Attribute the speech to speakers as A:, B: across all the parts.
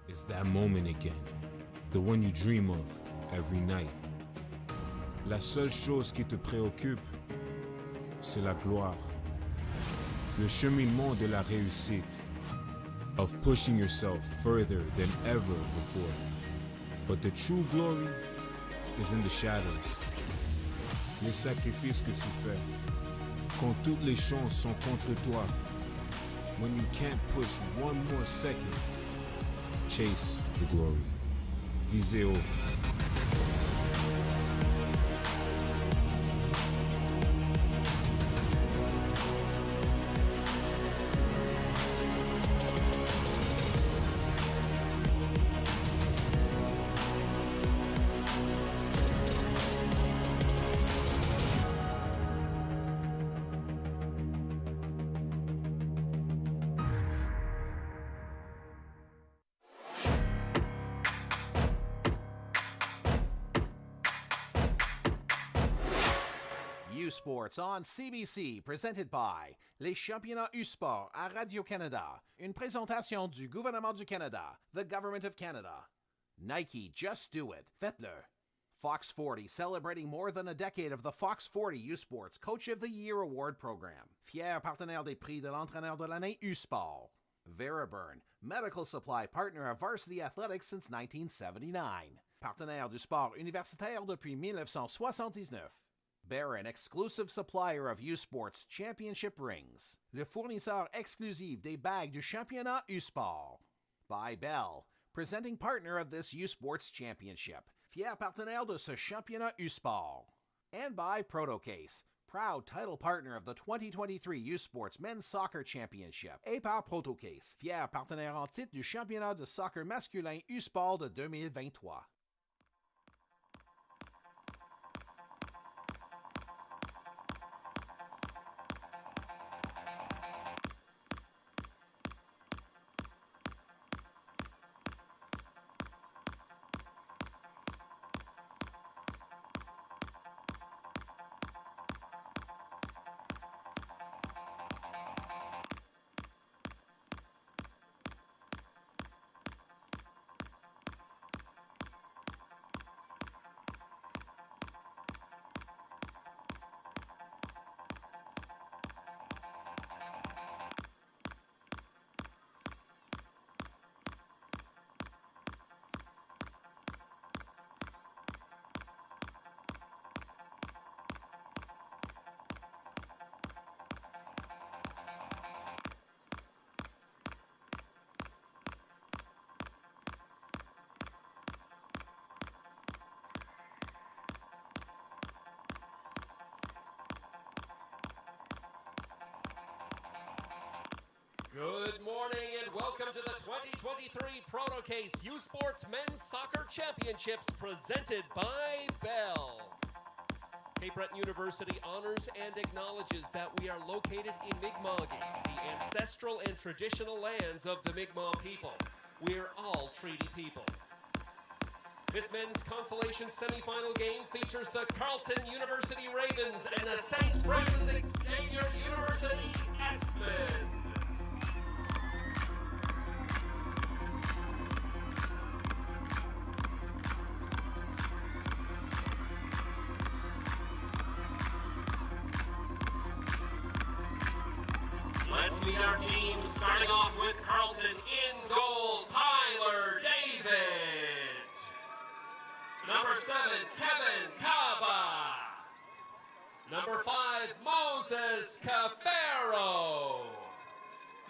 A: It's that moment again, the one you dream of every night. La seule chose qui te préoccupe, c'est la gloire. Le cheminement de la réussite, of pushing yourself further than ever before. But the true glory is in the shadows. Les sacrifices que tu fais, quand toutes les chances sont contre toi. When you can't push one more second, chase the glory. Visez haut.
B: Sports on CBC, presented by les championnats U-Sport à Radio-Canada. Une présentation du gouvernement du Canada, the Government of Canada. Nike, just do it. Faites-le. Fox 40, celebrating more than a decade of the Fox 40 U-Sports Coach of the Year Award Program. Fier partenaire des prix de l'entraîneur de l'année U-Sport. Veraburn, medical supply partner of varsity athletics since 1979. Partenaire du sport universitaire depuis 1979. Barron, exclusive supplier of U-Sports Championship rings. Le fournisseur exclusif des bagues du championnat U-Sport. By Bell, presenting partner of this U-Sports Championship. Fier partenaire de ce championnat U-Sport. And by Protocase, proud title partner of the 2023 U-Sports Men's Soccer Championship. Et par Protocase, fier partenaire en titre du championnat de soccer masculin U-Sport de 2023.
C: Good morning and welcome to the 2023 Protocase U-Sports Men's Soccer Championships presented by Bell. Cape Breton University honors and acknowledges that we are located in Mi'kma'ki, the ancestral and traditional lands of the Mi'kmaq people. We're all treaty people. This men's consolation semifinal game features the Carleton University Ravens and the St. Francis Xavier University X-Men. Let's meet our team, starting off with Carleton in goal, Tyler David. Number 7, Kevin Kaba. Number 5, Moses Cafero.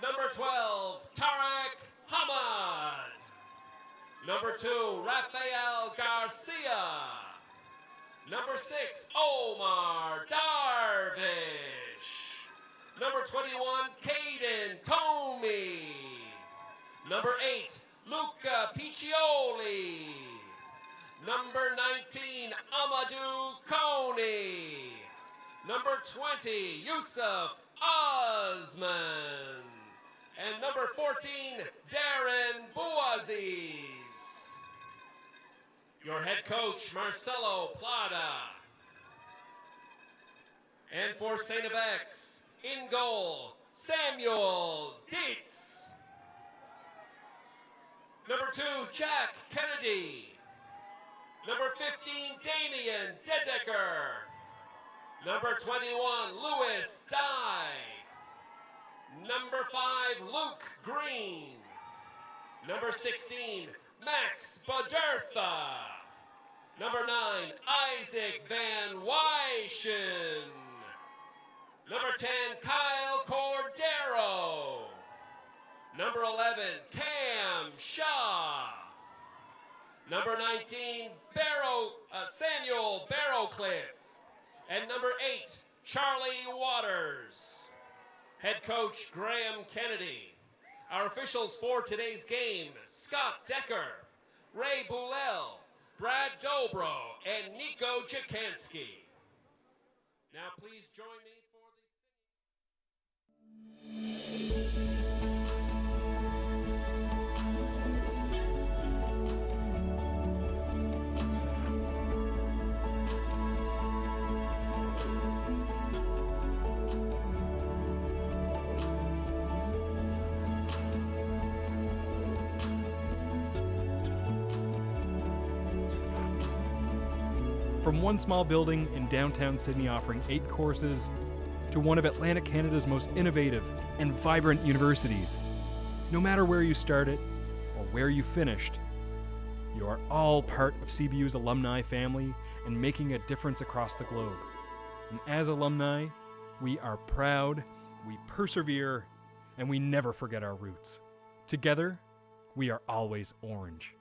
C: Number 12, Tarek Hamad. Number 2, Rafael Garcia. Number 6, Omar Darvish. Number 21, Caden Tomey. Number 8, Luca Piccioli. Number 19, Amadou Coney. Number 20, Yusuf Osman. And number 14, Darren Bouaziz. Your head coach, Marcelo Plata. And for StFX, in goal, Samuel Dietz. Number 2, Jack Kennedy. Number 15, Damian Dedeker. Number 21, Louis Dye. Number 5, Luke Green. Number 16, Max Badertha. Number 9, Isaac Van Wyschen. Number 10, Kyle Cordero. Number 11, Cam Shaw. Number 19, Samuel Barrowcliff. And number 8, Charlie Waters. Head coach Graham Kennedy. Our officials for today's game, Scott Decker, Ray Boulel, Brad Dobro, and Nico Jakanski. Now please join me for
D: From one small building in downtown Sydney offering 8 courses to one of Atlantic Canada's most innovative and vibrant universities, no matter where you started or where you finished, you are all part of CBU's alumni family and making a difference across the globe. And as alumni, we are proud, we persevere, and we never forget our roots. Together, we are always orange.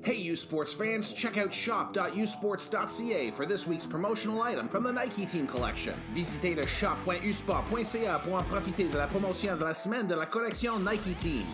B: Hey U Sports fans, check out shop.usports.ca for this week's promotional item from the Nike Team Collection. Visitez le shop.usport.ca pour en profiter de la promotion de la semaine de la collection Nike Team.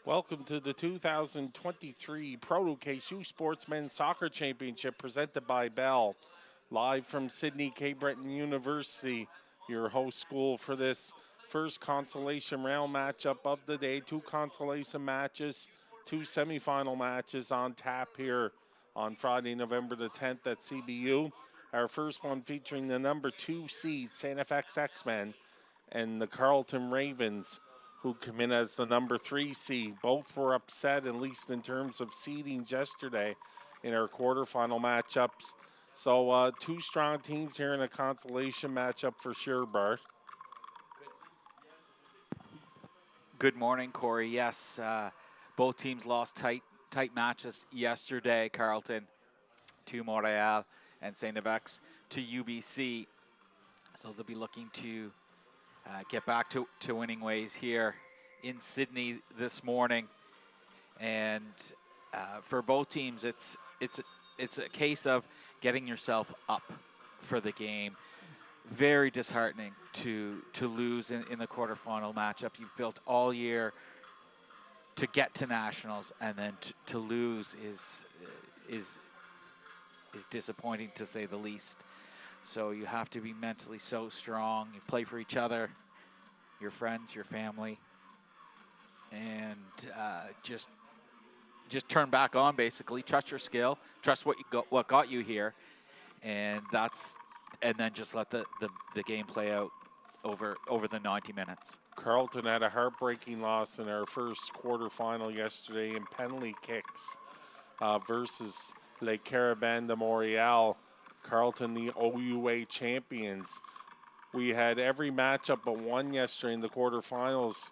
E: Welcome to the 2023 Protocase U Sports Men's Soccer Championship presented by Bell. Live from Sydney Cape Breton University, your host school for this first consolation round matchup of the day. 2 consolation matches, 2 semifinal matches on tap here on Friday, November the 10th at CBU. Our first one featuring the number 2 seed, StFX X-Men, and the Carleton Ravens, who come in as the number 3 seed. Both were upset, at least in terms of seedings yesterday in our quarterfinal matchups. So 2 strong teams here in a consolation matchup for sure, Bart.
F: Good morning, Corey. Yes, both teams lost tight matches yesterday. Carleton to Montreal and StFX to UBC. So they'll be looking to get back to winning ways here in Sydney this morning. And for both teams, it's a case of getting yourself up for the game. Very disheartening to lose in the quarterfinal matchup. You've built all year to get to nationals, and then to lose is disappointing, to say the least. So you have to be mentally so strong. You play for each other, your friends, your family, and just turn back on. Basically, trust your skill, trust what got you here, and then just let the game play out over the 90 minutes.
E: Carleton had a heartbreaking loss in our first quarterfinal yesterday in penalty kicks versus Les Carabins de Montréal. Carleton, the OUA champions. We had every matchup but one yesterday in the quarterfinals,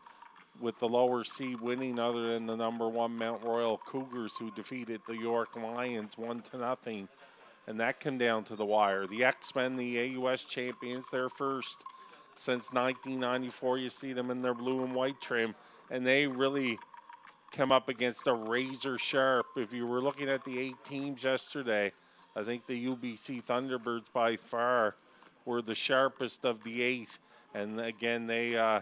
E: with the lower seed winning, other than the #1 Mount Royal Cougars, who defeated the York Lions 1-0. And that came down to the wire. The X-Men, the AUS champions, their first since 1994. You see them in their blue and white trim, and they really come up against a razor sharp. If you were looking at the 8 teams yesterday, I think the UBC Thunderbirds by far were the sharpest of the 8. And again, they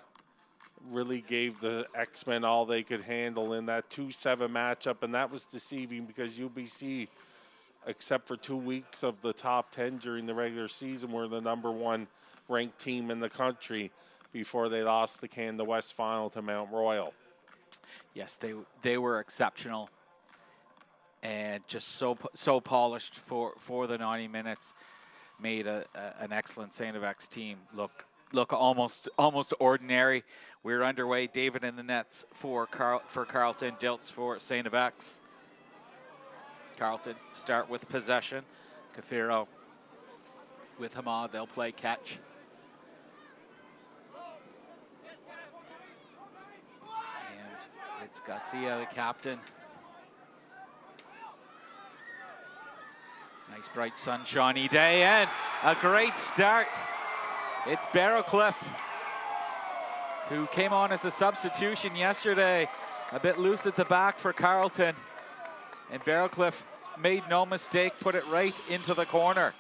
E: really gave the X-Men all they could handle in that 2-7 matchup, and that was deceiving because UBC, except for 2 weeks of the top 10 during the regular season, were the #1 ranked team in the country before they lost the Canada West final to Mount Royal.
F: Yes, they were exceptional and just so polished for the 90 minutes. Made an excellent StFX team look almost ordinary. We're underway. David in the nets for Carleton, Dilts for StFX. Carleton start with possession. Kafiro with Hamad. They'll play catch. And it's Garcia, the captain. Nice bright sunshiny day and a great start. It's Barrowcliff, who came on as a substitution yesterday, a bit loose at the back for Carleton. And Barrowcliff made no mistake, put it right into the corner.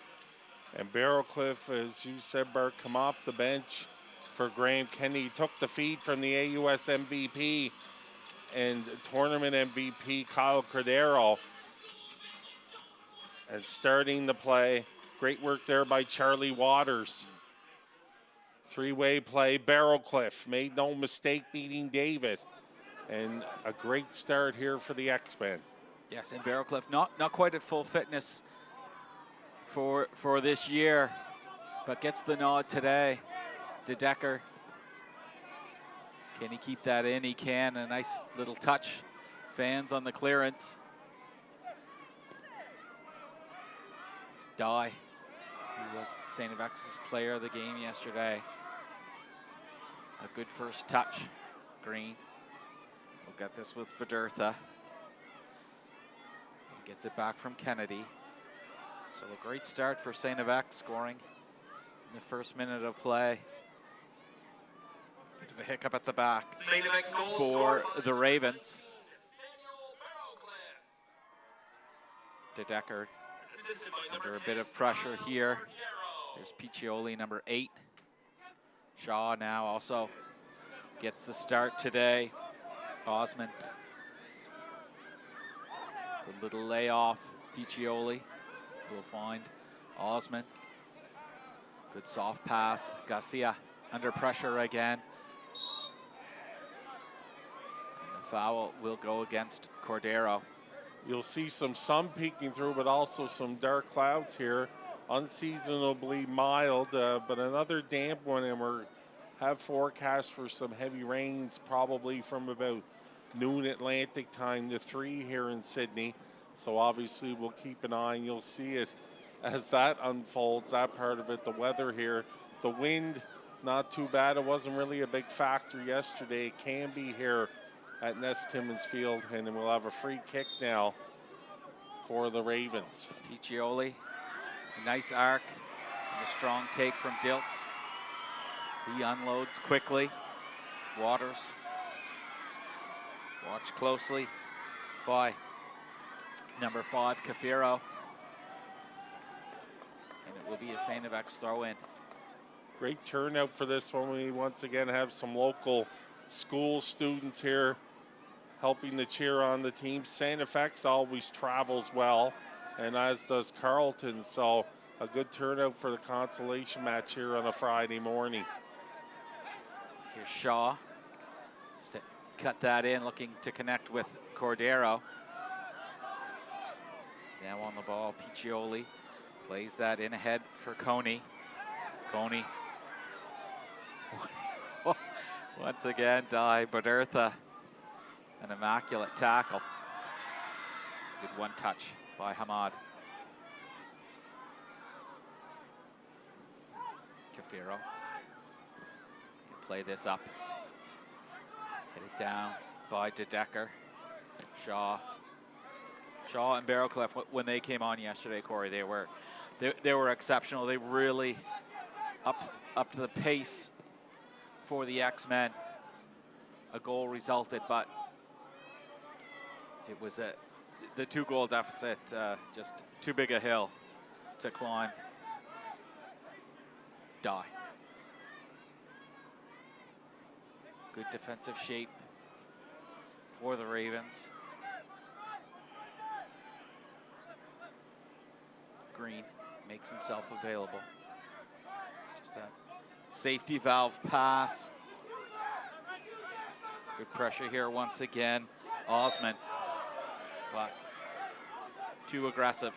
E: And Barrowcliff, as you said, Bart, come off the bench for Graham Kennedy. He took the feed from the AUS MVP and tournament MVP Kyle Cordero. And starting the play, great work there by Charlie Waters. 3-way play, Barrowcliff made no mistake beating David. And a great start here for the X-Men.
F: Yes, and Barrowcliff not quite at full fitness for this year, but gets the nod today. De Decker, can he keep that in? He can. A nice little touch. Fans on the clearance. Dye, who was StFX's player of the game yesterday. A good first touch. Green will get this with Badertha. He gets it back from Kennedy. So a great start for StFX, scoring in the first minute of play. Bit of a hiccup at the back for the Ravens. De Decker under a bit of pressure here. There's Piccioli, #8. Shaw now also gets the start today. Osman. Good little layoff. Piccioli will find Osman. Good soft pass. Garcia under pressure again. And the foul will go against Cordero.
E: You'll see some sun peeking through, but also some dark clouds here. Unseasonably mild, but another damp one, and we have forecast for some heavy rains probably from about noon Atlantic time to 3 here in Sydney. So obviously we'll keep an eye, and you'll see it as that unfolds, that part of it. The weather here, the wind, not too bad. It wasn't really a big factor yesterday. It can be here at Ness Timmins Field, and then we'll have a free kick now for the Ravens.
F: Piccioli, a nice arc, and a strong take from Dilts. He unloads quickly. Waters, watch closely by #5, Kafiro. And it will be a StFX throw-in.
E: Great turnout for this one. We once again have some local school students here helping to cheer on the team. StFX always travels well, and as does Carleton, so a good turnout for the consolation match here on a Friday morning.
F: Here's Shaw. Just to cut that in, looking to connect with Cordero. Now on the ball, Piccioli Plays that in ahead for Coney. Coney. Once again, Di Badertha. An immaculate tackle. Good one touch by Hamad. Cafiro. Play this up. Hit it down by De Decker. Shaw and Barrowcliff, when they came on yesterday, Corey, they were exceptional. They really up to the pace for the X-Men. A goal resulted, but it was the 2-goal deficit, just too big a hill to climb. Die. Good defensive shape for the Ravens. Green makes himself available. Just that safety valve pass. Good pressure here once again. Osman, but too aggressive.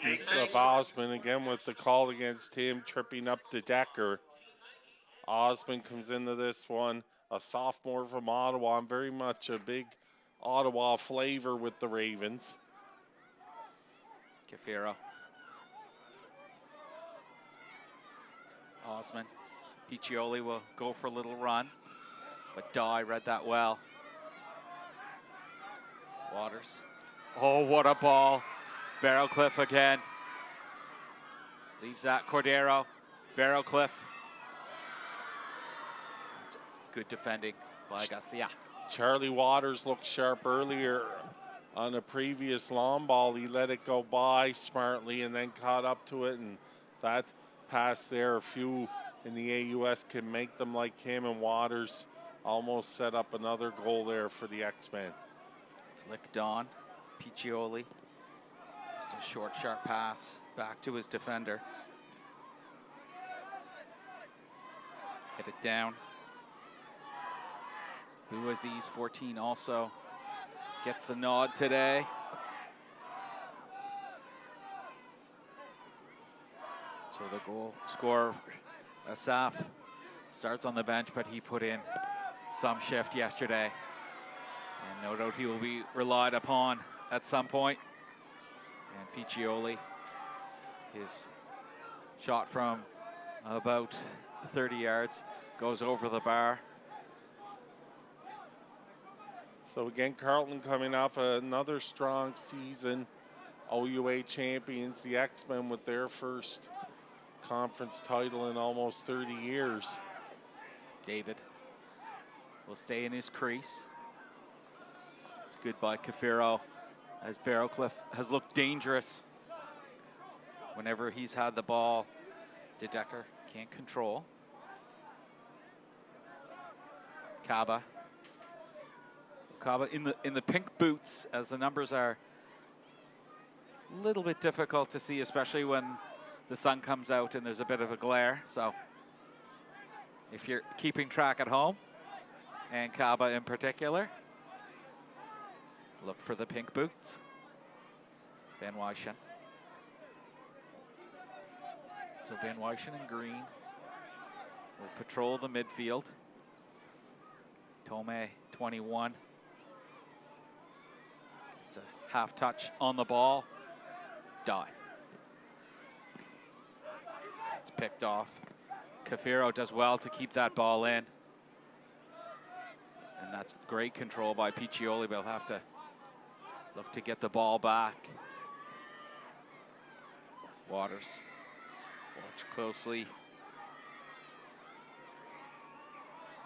E: Use of Osman again with the call against him, tripping up De Decker. Osman comes into this one, a sophomore from Ottawa, and very much a big Ottawa flavor with the Ravens.
F: Cafiro. Osman. Piccioli will go for a little run, but Dye read that well. Waters. Oh, what a ball. Barrowcliff again. Leaves that Cordero. Barrowcliff. That's good defending by Garcia.
E: Charlie Waters looked sharp earlier on a previous long ball. He let it go by smartly and then caught up to it, and that pass there, a few in the AUS can make them like him, and Waters almost set up another goal there for the X-Men.
F: Flicked on. Piccioli. Just a short, sharp pass back to his defender. Hit it down. Bouaziz, 14, also gets the nod today. So the goal scorer, Asaf, starts on the bench, but he put in some shift yesterday. And no doubt he will be relied upon at some point. And Piccioli, his shot from about 30 yards goes over the bar.
E: So again, Carleton coming off another strong season. OUA champions, the X-Men with their first conference title in almost 30 years.
F: David will stay in his crease. It's good by Cafiro, as Barrowcliff has looked dangerous whenever he's had the ball. De Decker can't control. Kaba in the pink boots, as the numbers are a little bit difficult to see, especially when the sun comes out and there's a bit of a glare. So if you're keeping track at home, and Kaba in particular, look for the pink boots. Van Wyschen. So Van Wyschen in green will patrol the midfield. Tome, 21. It's a half touch on the ball. Die. It's picked off. Cafiro does well to keep that ball in. And that's great control by Piccioli, but he'll have to look to get the ball back. Waters. Watch closely.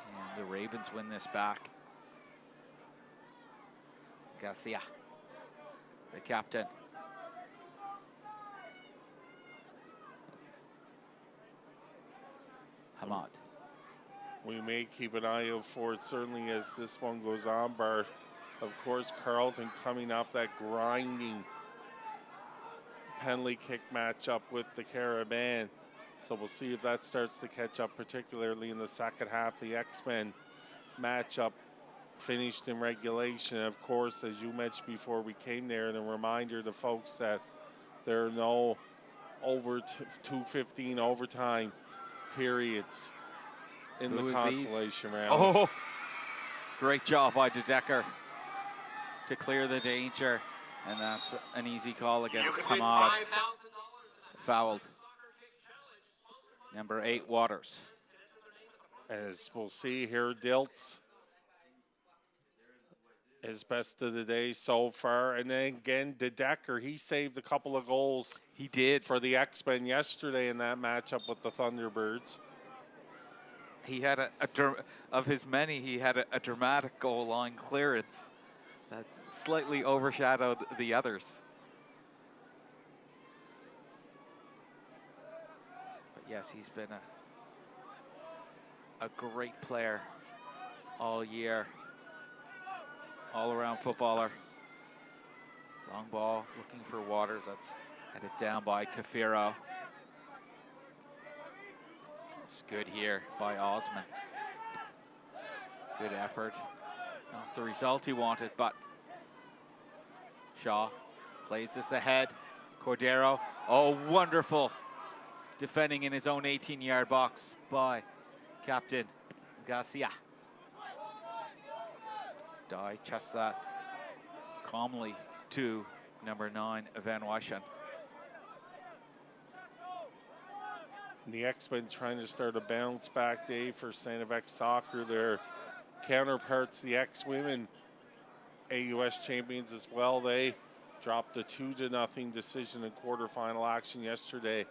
F: And the Ravens win this back. Garcia, the captain. Hamad.
E: We may keep an eye out for it, certainly as this one goes on, Bart. Of course, Carleton coming off that grinding penalty kick matchup with the Carabin. So we'll see if that starts to catch up, particularly in the second half. The X-Men matchup finished in regulation. Of course, as you mentioned before we came there, and a reminder to folks that there are no over 2:15 overtime periods in the consolation round.
F: Oh, great job by De Decker to clear the danger. And that's an easy call against Hamad. Fouled. Number 8, Waters.
E: As we'll see here, Diltz, his best of the day so far. And then again, De Decker, he saved a couple of goals.
F: He did.
E: For the X-Men yesterday in that matchup with the Thunderbirds.
F: He had of his many, he had a dramatic goal line clearance that slightly overshadowed the others. But yes, he's been a great player all year. All-around footballer. Long ball, looking for Waters. That's headed down by Kafiro. It's good here by Osman. Good effort. Not the result he wanted, but Shaw plays this ahead. Cordero, oh, wonderful. Defending in his own 18-yard box by Captain Garcia. Dye chests that calmly to number 9, Van Wyschen.
E: The X-Men trying to start a bounce back day for StFX soccer. Their counterparts, the X-Women AUS champions as well. They dropped a 2-0 decision in quarterfinal action yesterday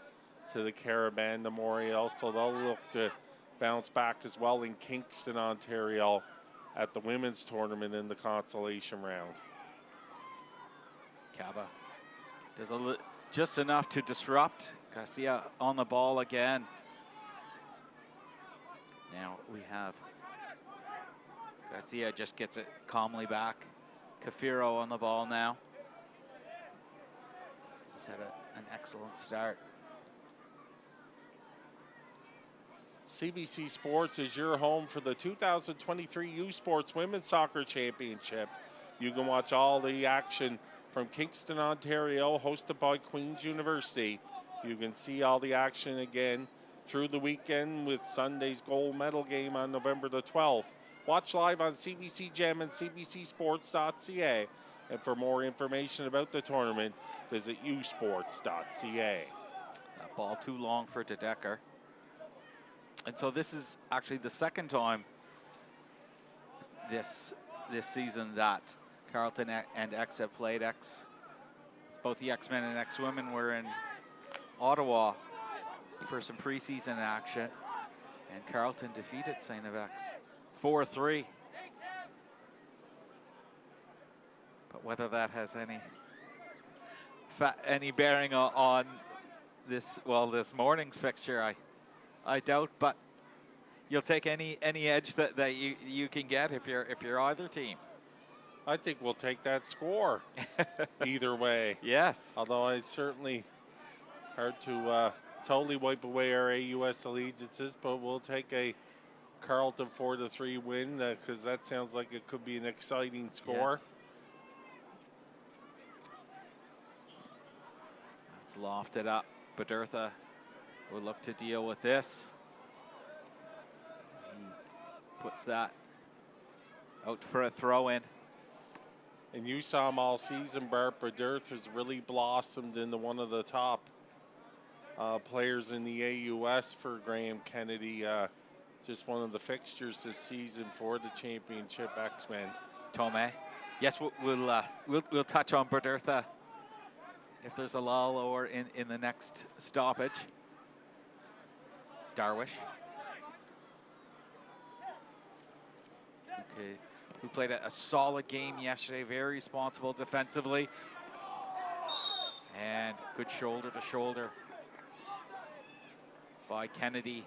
E: to the Caravan de Montreal. So they'll look to bounce back as well in Kingston, Ontario at the women's tournament in the consolation round.
F: Caba does just enough to disrupt. Garcia on the ball again. Now we have Garcia just gets it calmly back. Kafiro on the ball now. He's had an excellent start.
E: CBC Sports is your home for the 2023 U Sports Women's Soccer Championship. You can watch all the action from Kingston, Ontario, hosted by Queen's University. You can see all the action again through the weekend with Sunday's gold medal game on November the 12th. Watch live on CBC Gem and cbcsports.ca. And for more information about the tournament, visit usports.ca.
F: That ball too long for De Decker. And so this is actually the second time this season that Carleton and X have played. Both the X-Men and X-Women were in Ottawa for some preseason action, and Carleton defeated StFX 4-3. But whether that has any bearing on this morning's fixture, I doubt. But you'll take any edge that you can get if you're either team.
E: I think we'll take that score either way.
F: Yes.
E: Although it's certainly hard to totally wipe away our AUS allegiances, but we'll take a Carleton 4-3 win because that sounds like it could be an exciting score.
F: Yes. That's lofted up. Badertha will look to deal with this. He puts that out for a throw-in.
E: And you saw him all season, Bart. Badertha has really blossomed into one of the top players in the AUS for Graham Kennedy. Just one of the fixtures this season for the championship X-Men.
F: Tome. Yes, we'll touch on Badertha if there's a lull or in the next stoppage. Darwish. Okay. Who played a solid game yesterday, very responsible defensively. And good shoulder to shoulder by Kennedy.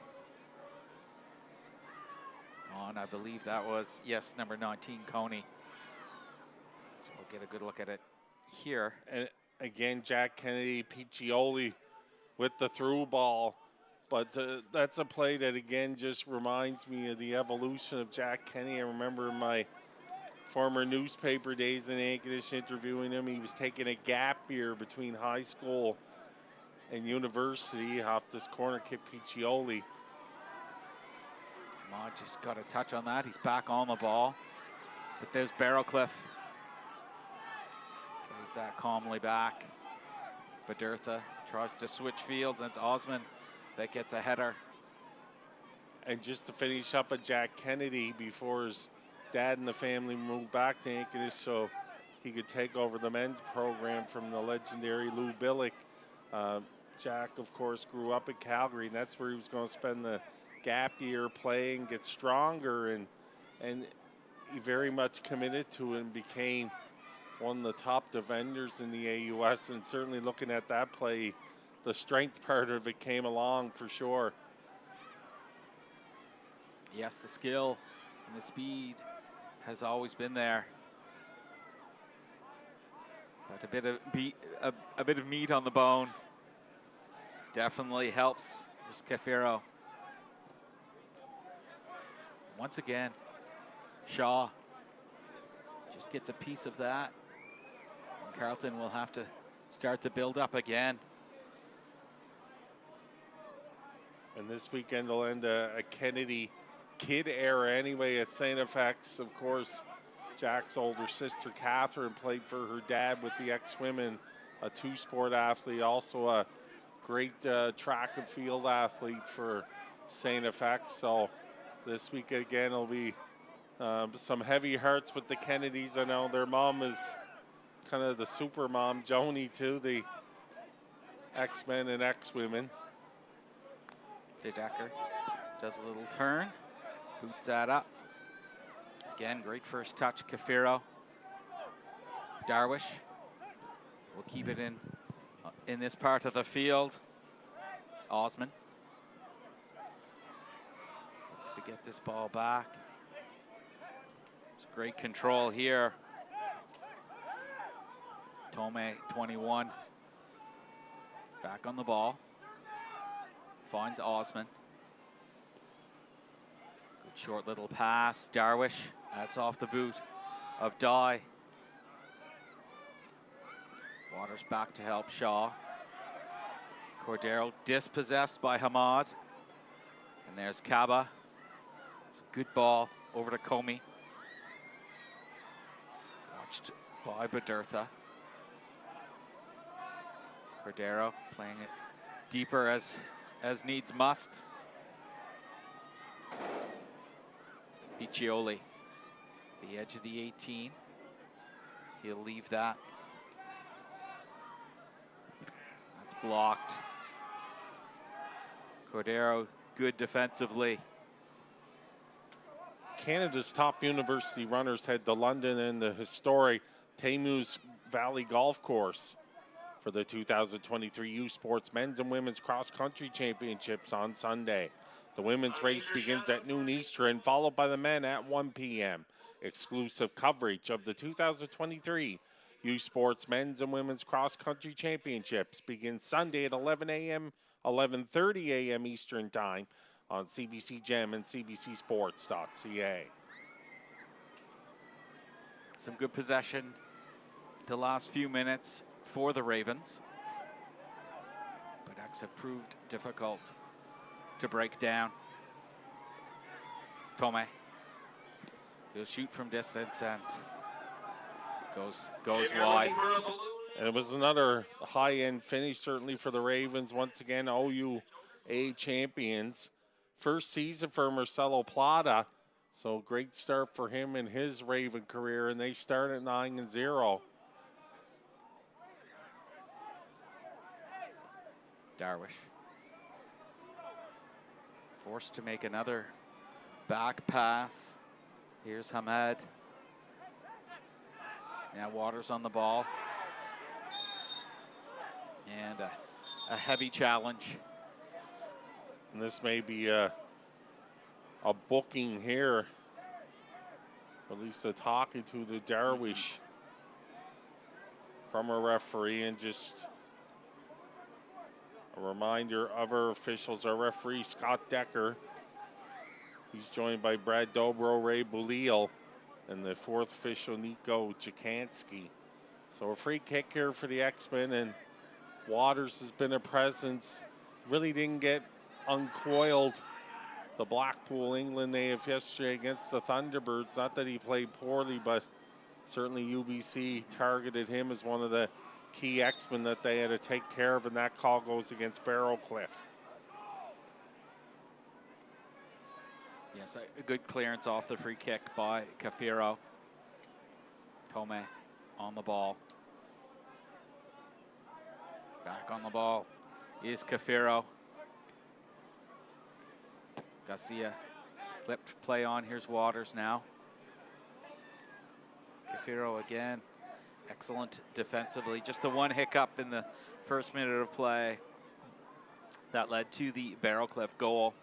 F: On, I believe that was, yes, number 19, Coney. So we'll get a good look at it here.
E: And again, Jack Kennedy, Piccioli with the through ball. But that's a play that, again, just reminds me of the evolution of Jack Kennedy. I remember in my former newspaper days in Anchorage interviewing him. He was taking a gap year between high school and University off this corner kick, Piccioli.
F: Ahmad just got a touch on that. He's back on the ball. But there's Barrowcliff. Plays that calmly back. Badurtha tries to switch fields, and it's Osman that gets a header.
E: And just to finish up at Jack Kennedy before his dad and the family moved back to Anchorage so he could take over the men's program from the legendary Lou Billick. Jack, of course, grew up in Calgary, and that's where he was going to spend the gap year playing, get stronger, and he very much committed to it and became one of the top defenders in the AUS. And certainly looking at that play, the strength part of it came along for sure.
F: Yes, the skill and the speed has always been there. But a bit of meat on the bone definitely helps. Here's Cafiro. Once again, Shaw just gets a piece of that. And Carleton will have to start the build-up again.
E: And this weekend they'll end a Kennedy kid era anyway at StFX. Of course, Jack's older sister, Catherine, played for her dad with the X-Women, a two-sport athlete, also a great track and field athlete for StFX. So this week again will be some heavy hearts with the Kennedys. I know their mom is kind of the super mom, Joni, too, the X-Men and X-Women.
F: Decker does a little turn, boots that up. Again, great first touch, Cafiro. Darwish will keep it in this part of the field. Osman looks to get this ball back. There's great control here. Tome, 21, back on the ball. Finds Osman. Good short little pass. Darwish, that's off the boot of Dye. Waters back to help Shaw. Cordero dispossessed by Hamad. And there's Kaba. It's a good ball over to Comey. Watched by Badurtha. Cordero playing it deeper as needs must. Piccioli, the edge of the 18. He'll leave that. That's blocked. Cordero, good defensively.
E: Canada's top university runners head to London and the historic Thames Valley Golf Course for the 2023 U Sports Men's and Women's Cross Country Championships on Sunday. The women's race begins at noon Eastern, followed by the men at 1 p.m. Exclusive coverage of the 2023 U Sports Men's and Women's Cross Country Championships begins Sunday at 11 a.m., 11:30 a.m. Eastern Time on CBC Gem and cbcsports.ca.
F: Some good possession the last few minutes for the Ravens, but X have proved difficult to break down. Tome, he'll shoot from distance and goes wide.
E: And it was another high-end finish, certainly for the Ravens. Once again, OUA champions. First season for Marcelo Plata, so great start for him in his Raven career, and they start at 9-0.
F: Darwish forced to make another back pass. Here's Hamed. Now Waters on the ball. And a heavy challenge.
E: And this may be a booking here, or at least a talking to the Darwish from a referee, and just a reminder of our officials, our referee, Scott Decker. He's joined by Brad Dobro, Ray Boulil, and the fourth official, Nico Chikansky. So a free kick here for the X-Men, and Waters has been a presence. Really didn't get uncoiled. The Blackpool England native yesterday against the Thunderbirds. Not that he played poorly, but certainly UBC targeted him as one of the key X-Men that they had to take care of, and that call goes against Barrowcliff.
F: Yes, a good clearance off the free kick by Kafiro. Tome on the ball. Back on the ball is Kafiro. Garcia clipped play on. Here's Waters now. Kafiro again. Excellent defensively. Just the one hiccup in the first minute of play that led to the Barrowcliff goal.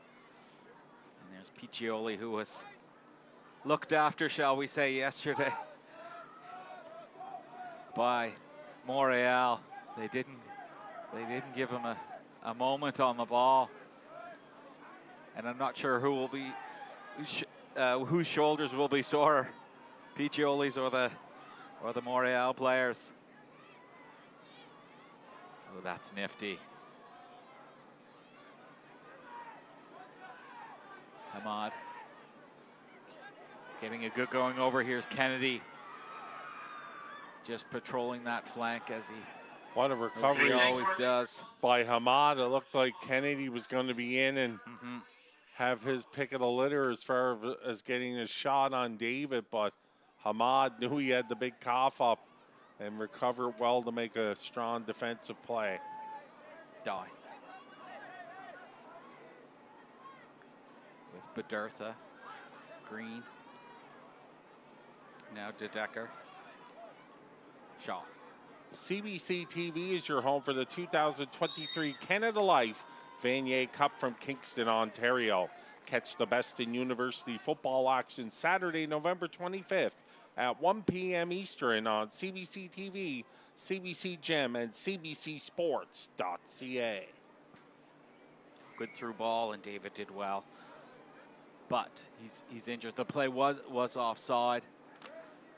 F: And there's Piccioli, who was looked after, shall we say, yesterday by Montreal. They didn't give him a moment on the ball. And I'm not sure who will be, whose shoulders will be sore, Piccioli's or the Montreal players. Oh, that's nifty. Hamad getting a good going over. Here's Kennedy just patrolling that flank as he
E: What a recovery
F: always does
E: by Hamad. It looked like Kennedy was going to be in and have his pick of the litter as far as getting a shot on David, but Hamad knew he had the big cough up and recovered well to make a strong defensive play.
F: Die. With Badertha, Green, now DeDecker, Shaw.
E: CBC TV is your home for the 2023 Canada Life Vanier Cup from Kingston, Ontario. Catch the best in university football action Saturday, November 25th at 1 p.m. Eastern on CBC TV, CBC Gem, and CBCSports.ca.
F: Good through ball, and David did well, but he's injured. The play was offside,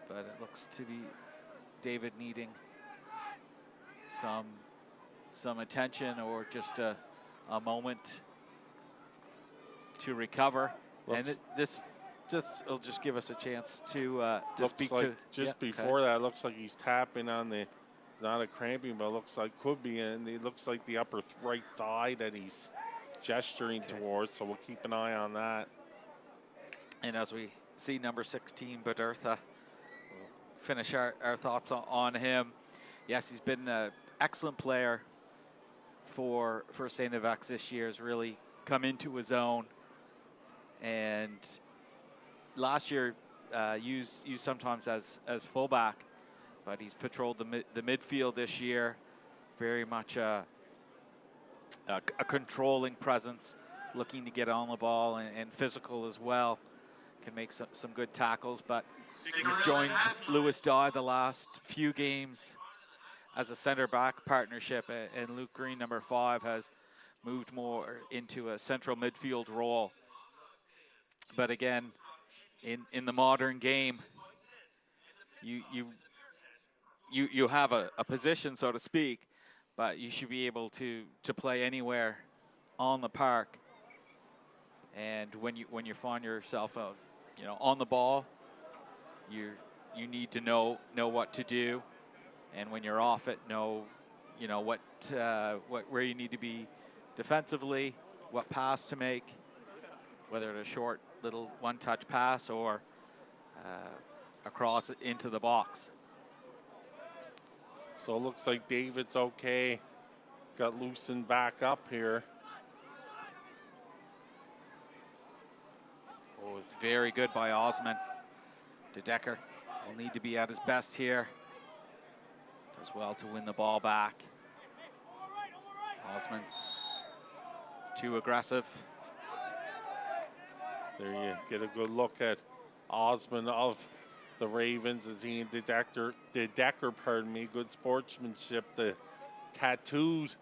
F: but it looks to be David needing some attention or just a moment to recover. And this will just give us a chance to speak
E: like
F: to.
E: Just before that, it looks like he's tapping on the, it's not a cramping, but it looks like could be, and it looks like the upper right thigh that he's gesturing towards, so we'll keep an eye on that.
F: And as we see number 16, Badertha, we'll finish our thoughts on him. Yes, he's been an excellent player for StFX this year. Has really come into his own, and last year used sometimes as fullback, but he's patrolled the midfield this year. Very much a controlling presence, looking to get on the ball and physical as well. Can make some good tackles, but he's joined Lewis Dye the last few games as a center back partnership, and Luke Green, number 5, has moved more into a central midfield role. But again, in the modern game, you have a position, so to speak, but you should be able to play anywhere on the park. And when you find yourself out, on the ball, you need to know what to do, and when you're off it, know where you need to be defensively, what pass to make, whether it's a short little one-touch pass or across into the box.
E: So it looks like David's okay. Got loosened back up here.
F: Oh, it's very good by Osman. DeDecker will need to be at his best here. Does well to win the ball back. Osman, too aggressive.
E: There you get a good look at Osman of the Ravens as he and DeDecker, pardon me, good sportsmanship. The tattooed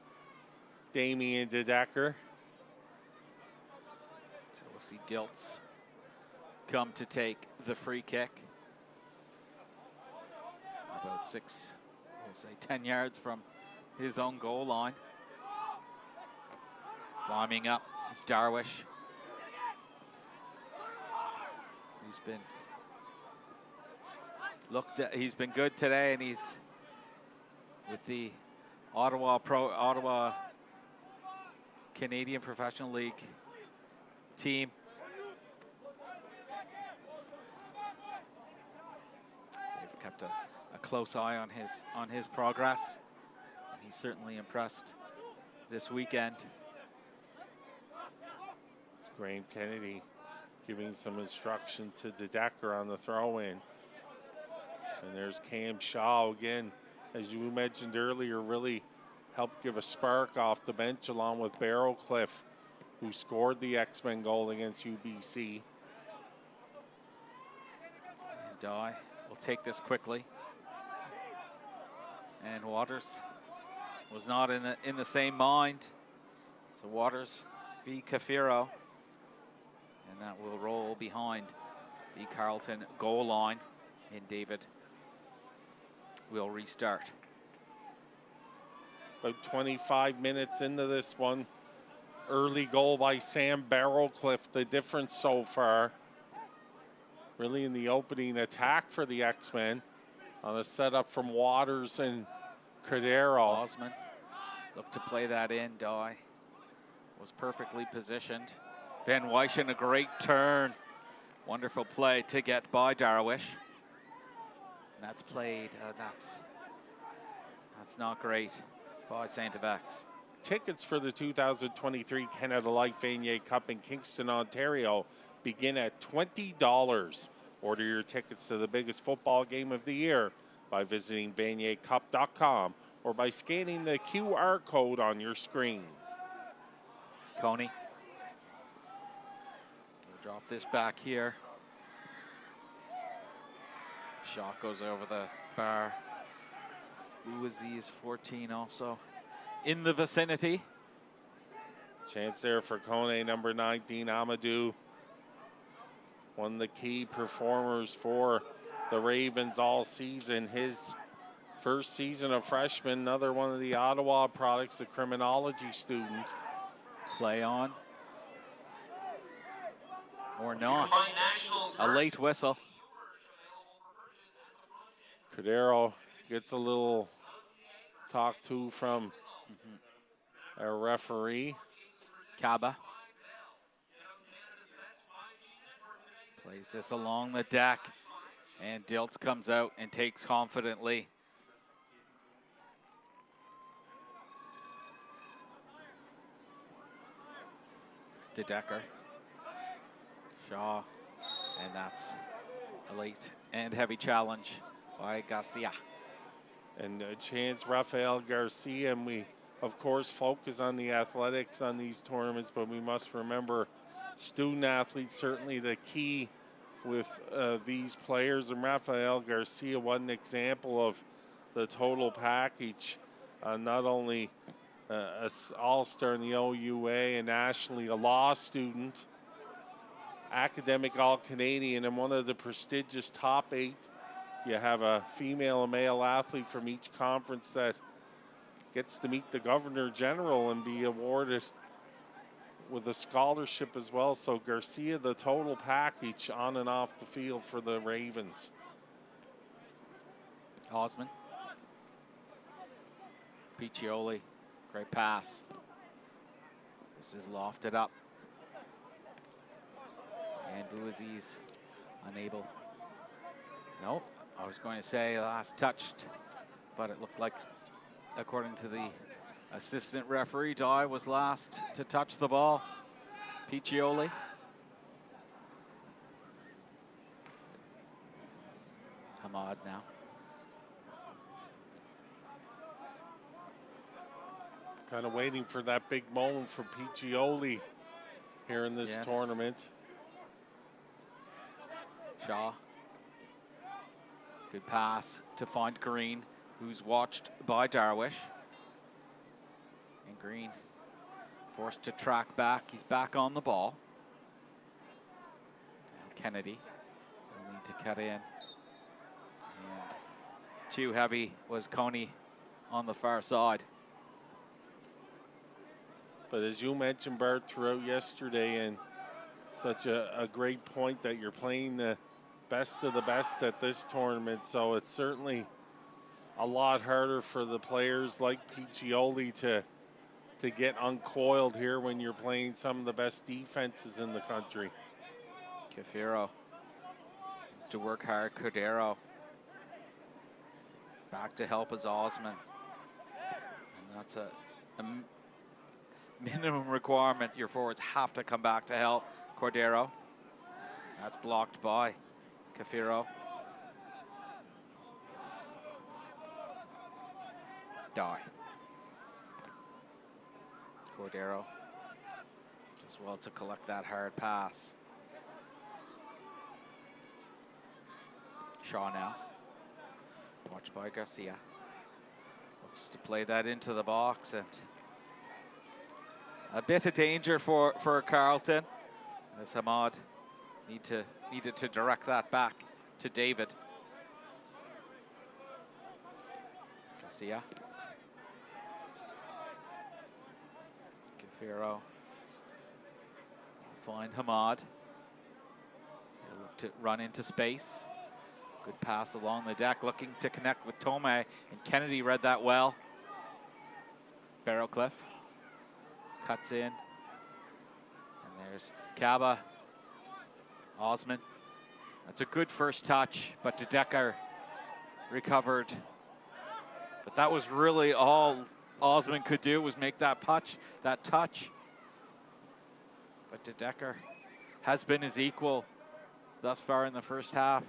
E: Damien DeDecker.
F: So we'll see Dilts come to take the free kick. About 10 yards from his own goal line. Climbing up is Darwish, who's been he's been good today, and he's with the Ottawa Canadian Professional League team. They've kept a close eye on his progress, and he's certainly impressed this weekend.
E: It's Graham Kennedy giving some instruction to DeDecker on the throw-in. And there's Cam Shaw again, as you mentioned earlier, really helped give a spark off the bench along with Barrowcliff, who scored the X-Men goal against UBC.
F: And Dye will take this quickly. And Waters was not in the same mind. So Waters v. Cafiro. And that will roll behind the Carleton goal line. And David will restart.
E: About 25 minutes into this one. Early goal by Sam Barrowcliff, the difference so far. Really in the opening attack for the X-Men on a setup from Waters and Cordero.
F: Osman looked to play that in. Dye was perfectly positioned. Van Wyschen, a great turn. Wonderful play to get by Darwish. And that's played, that's not great by StFX.
E: Tickets for the 2023 Canada Life Vanier Cup in Kingston, Ontario begin at $20. Order your tickets to the biggest football game of the year by visiting vaniercup.com or by scanning the QR code on your screen.
F: Coney will drop this back here. Shot goes over the bar. Uaziz 14 also in the vicinity.
E: Chance there for Kone, number 19, Amadou. One of the key performers for the Ravens all season. His first season of freshman, another one of the Ottawa products, a criminology student.
F: Play on. Or not. A late whistle.
E: Cordero gets a little talk to from our referee.
F: Kaba plays this along the deck, and Diltz comes out and takes confidently. DeDecker. Shaw, and that's a late and heavy challenge by Garcia.
E: And a chance, Rafael Garcia, and we, of course, focus on the athletics on these tournaments, but we must remember student athletes, certainly the key with these players. And Rafael Garcia, one example of the total package, not only an all-star in the OUA and nationally a law student, academic all-Canadian, and one of the prestigious top 8. You have a female and male athlete from each conference that gets to meet the Governor General and be awarded with a scholarship as well. So Garcia, the total package on and off the field for the Ravens.
F: Osman. Piccioli, great pass. This is lofted up. And Bouaziz unable. Nope, I was going to say last touched, but it looked like, according to the assistant referee, Dye was last to touch the ball. Piccioli. Hamad now.
E: Kind of waiting for that big moment for Piccioli here in this tournament.
F: Shaw. Good pass to find Green, who's watched by Darwish. And Green forced to track back. He's back on the ball. Now Kennedy will need to cut in. And too heavy was Coney on the far side.
E: But as you mentioned, Bart, throughout yesterday, and such a great point that you're playing the best of the best at this tournament. So it's certainly a lot harder for the players like Piccioli to get uncoiled here when you're playing some of the best defenses in the country.
F: Cafiro needs to work hard. Cordero back to help as Osman. And that's a minimum requirement. Your forwards have to come back to help. Cordero. That's blocked by Cafiro. Die. Cordero just well to collect that hard pass. Shaw now. Watched by Garcia. Looks to play that into the box, and a bit of danger for Carleton, as Hamad needed to direct that back to David. Garcia. Cafiro. Find Hamad. He'll look to run into space. Good pass along the deck, looking to connect with Tome, and Kennedy read that well. Barrowcliff cuts in, and there's Kaba. Osman. That's a good first touch, but De Decker recovered. But that was really all Osman could do, was make that touch. But De Decker has been his equal thus far in the first half.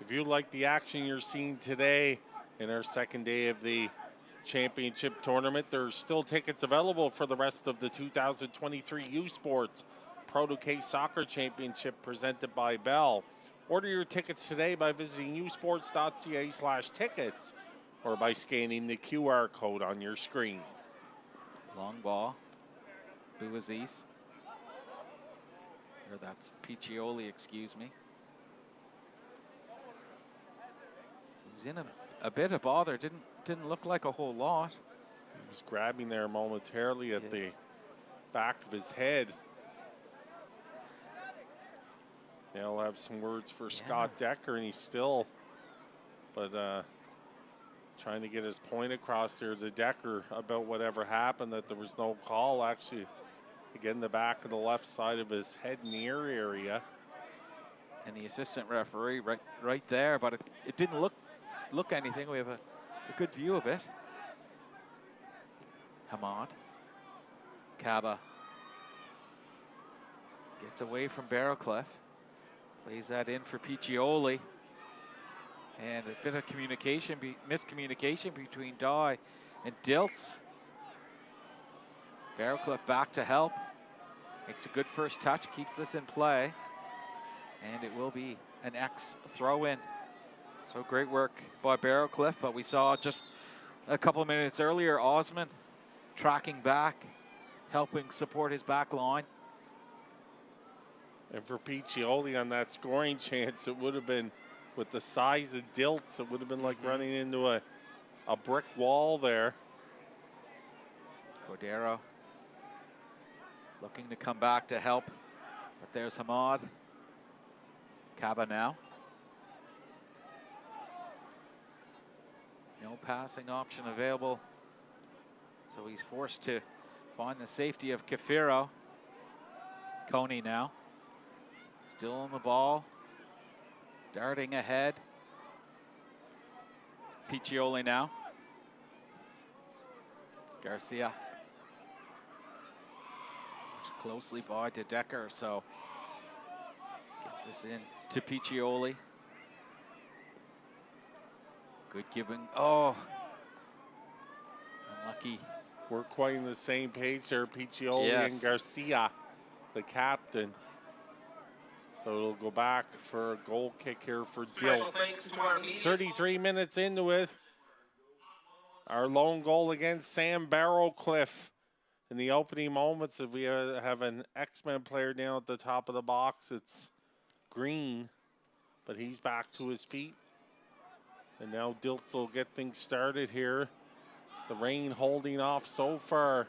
E: If you like the action you're seeing today in our second day of the championship tournament, there's still tickets available for the rest of the 2023 U Sports Pro2K Soccer Championship presented by Bell. Order your tickets today by visiting usports.ca/tickets or by scanning the QR code on your screen.
F: Long ball. Buaziz. Or that's Piccioli, excuse me. He was in a bit of bother. Didn't look like a whole lot.
E: He was grabbing there momentarily at the back of his head. They'll have some words for Scott Decker, and he's still, trying to get his point across there to Decker about whatever happened, that there was no call. Actually, again, the back of the left side of his head and ear area.
F: And the assistant referee right there, but it didn't look anything. We have a good view of it. Hamad. Kaba gets away from Barrowcliff. Plays that in for Piccioli. And a bit of miscommunication between Dye and Diltz. Barrowcliff back to help. Makes a good first touch, keeps this in play. And it will be an X throw in. So great work by Barrowcliff, but we saw just a couple of minutes earlier, Osman tracking back, helping support his back line.
E: And for Piccioli on that scoring chance, it would have been, with the size of Diltz, it would have been like running into a brick wall there.
F: Cordero looking to come back to help, but there's Hamad. Kaba now. No passing option available, so he's forced to find the safety of Cafiro. Coney now. Still on the ball. Darting ahead. Piccioli now. Garcia. Watched closely by De Decker, so gets this in to Piccioli. Good giving. Oh. Unlucky.
E: We're quite on the same page there, Piccioli and Garcia, the captain. So it'll go back for a goal kick here for Diltz. 33 minutes into it. Our lone goal against Sam Barrowcliff. In the opening moments, if we have an X-Men player down at the top of the box, it's Green, but he's back to his feet. And now Diltz will get things started here. The rain holding off so far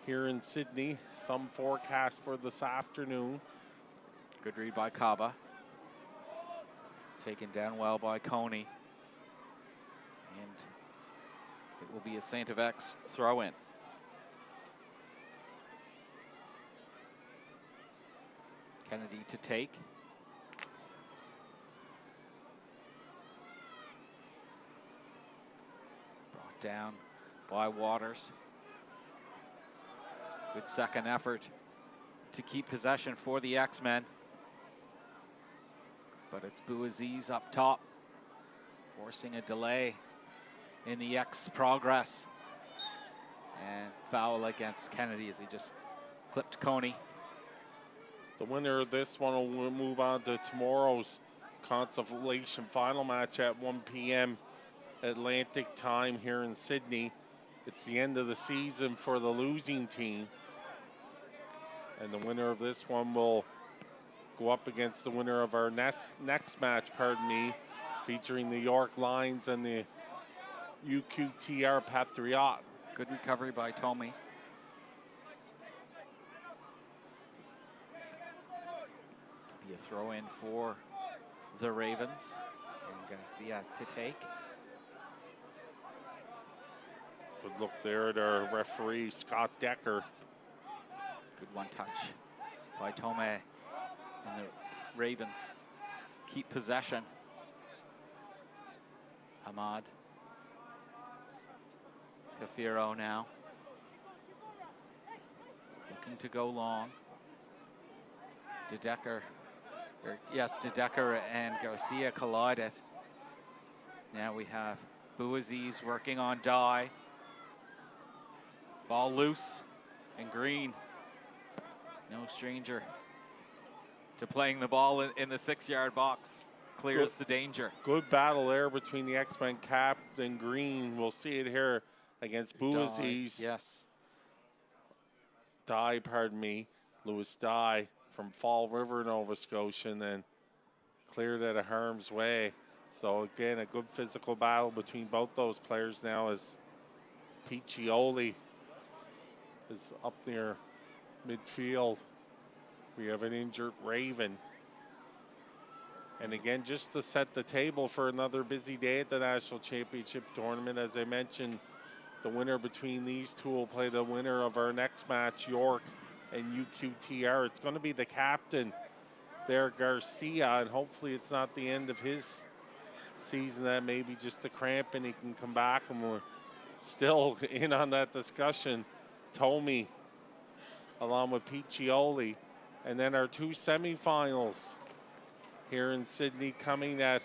E: here in Sydney. Some forecast for this afternoon.
F: Good read by Kaba. Taken down well by Coney. And it will be a StFX throw in. Kennedy to take. Brought down by Waters. Good second effort to keep possession for the X-Men. But it's Bouaziz up top, forcing a delay in the X progress. And foul against Kennedy as he just clipped Coney.
E: The winner of this one will move on to tomorrow's Consolation final match at 1 p.m. Atlantic time here in Sydney. It's the end of the season for the losing team. And the winner of this one will go up against the winner of our next match, featuring the York Lions and the UQTR Patriot.
F: Good recovery by Tommy. Be a throw in for the Ravens. And Garcia to take.
E: Good look there at our referee, Scott Decker.
F: Good one touch by Tome. And the Ravens keep possession. Ahmad. Cafiro now. Looking to go long. De Decker and Garcia collided. Now we have Bouaziz working on Die. Ball loose, and Green, no stranger to playing the ball in the 6-yard box. Clears the danger.
E: Good battle there between the X-Men Cap and Green. We'll see it here against Bouaziz.
F: Yes.
E: Die, Lewis Die from Fall River, Nova Scotia, and then cleared out of harm's way. So again, a good physical battle between both those players now as Piccioli is up near midfield. We have an injured Raven. And again, just to set the table for another busy day at the National Championship Tournament, as I mentioned, the winner between these two will play the winner of our next match, York and UQTR. It's going to be the captain there, Garcia, and hopefully it's not the end of his season. That may be just a cramp and he can come back, and we're still in on that discussion. Tommy along with Piccioli. And then our two semifinals here in Sydney coming at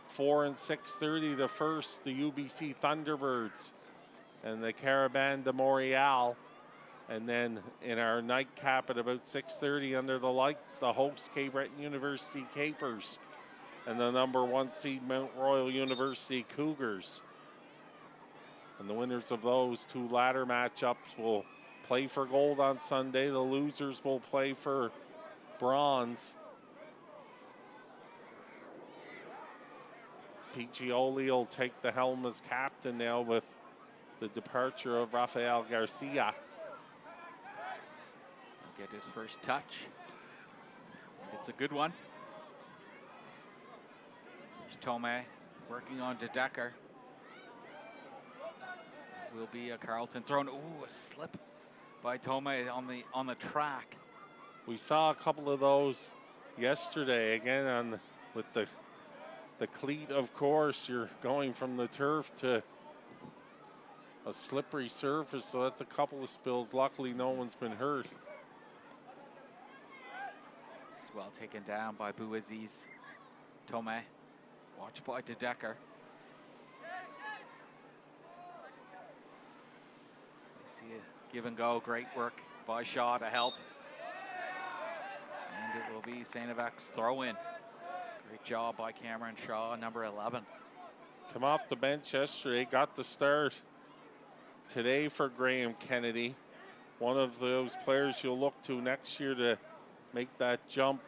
E: 4 and 6:30. The first, the UBC Thunderbirds and the Caravan de Montreal. And then in our nightcap at about 6:30 under the lights, the host Cape Breton University Capers and the #1 seed Mount Royal University Cougars. And the winners of those two latter matchups will play for gold on Sunday. The losers will play for bronze. Piccioli will take the helm as captain now with the departure of Rafael Garcia.
F: Get his first touch. It's a good one. There's Tome working on De Decker. Will be a Carleton thrown. Ooh, a slip by Tome on the track.
E: We saw a couple of those yesterday again with the cleat. Of course, you're going from the turf to a slippery surface, so that's a couple of spills. Luckily, no one's been hurt.
F: Well taken down by Bouaziz. Tome, watched by De Decker. See a give and go, great work by Shaw to help. And it will be StFX throw in. Great job by Cameron Shaw, number 11.
E: Come off the bench yesterday, got the start today for Graham Kennedy. One of those players you'll look to next year to make that jump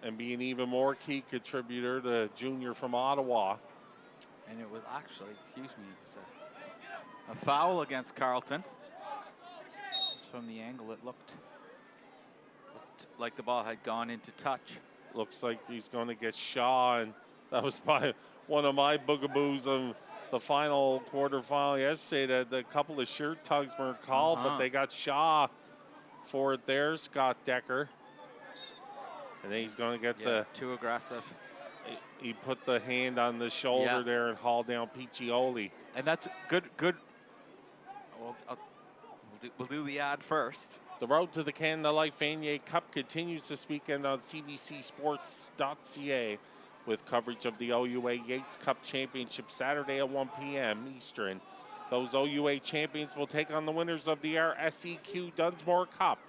E: and be an even more key contributor, the junior from Ottawa.
F: And it was actually, excuse me, it was a foul against Carleton. Just from the angle, it looked like the ball had gone into touch.
E: Looks like he's going to get Shaw, and that was by one of my bugaboos of the final quarterfinal yesterday. That a couple of shirt tugs were called, but they got Shaw for it there, Scott Decker. And then he's going to get the...
F: Too aggressive.
E: He put the hand on the shoulder there and hauled down Piccioli.
F: And that's good. We'll do the ad first.
E: The road to the Canada Life Vanier Cup continues this weekend on CBCSports.ca with coverage of the OUA Yates Cup Championship Saturday at 1 p.m. Eastern. Those OUA champions will take on the winners of the RSEQ Dunsmore Cup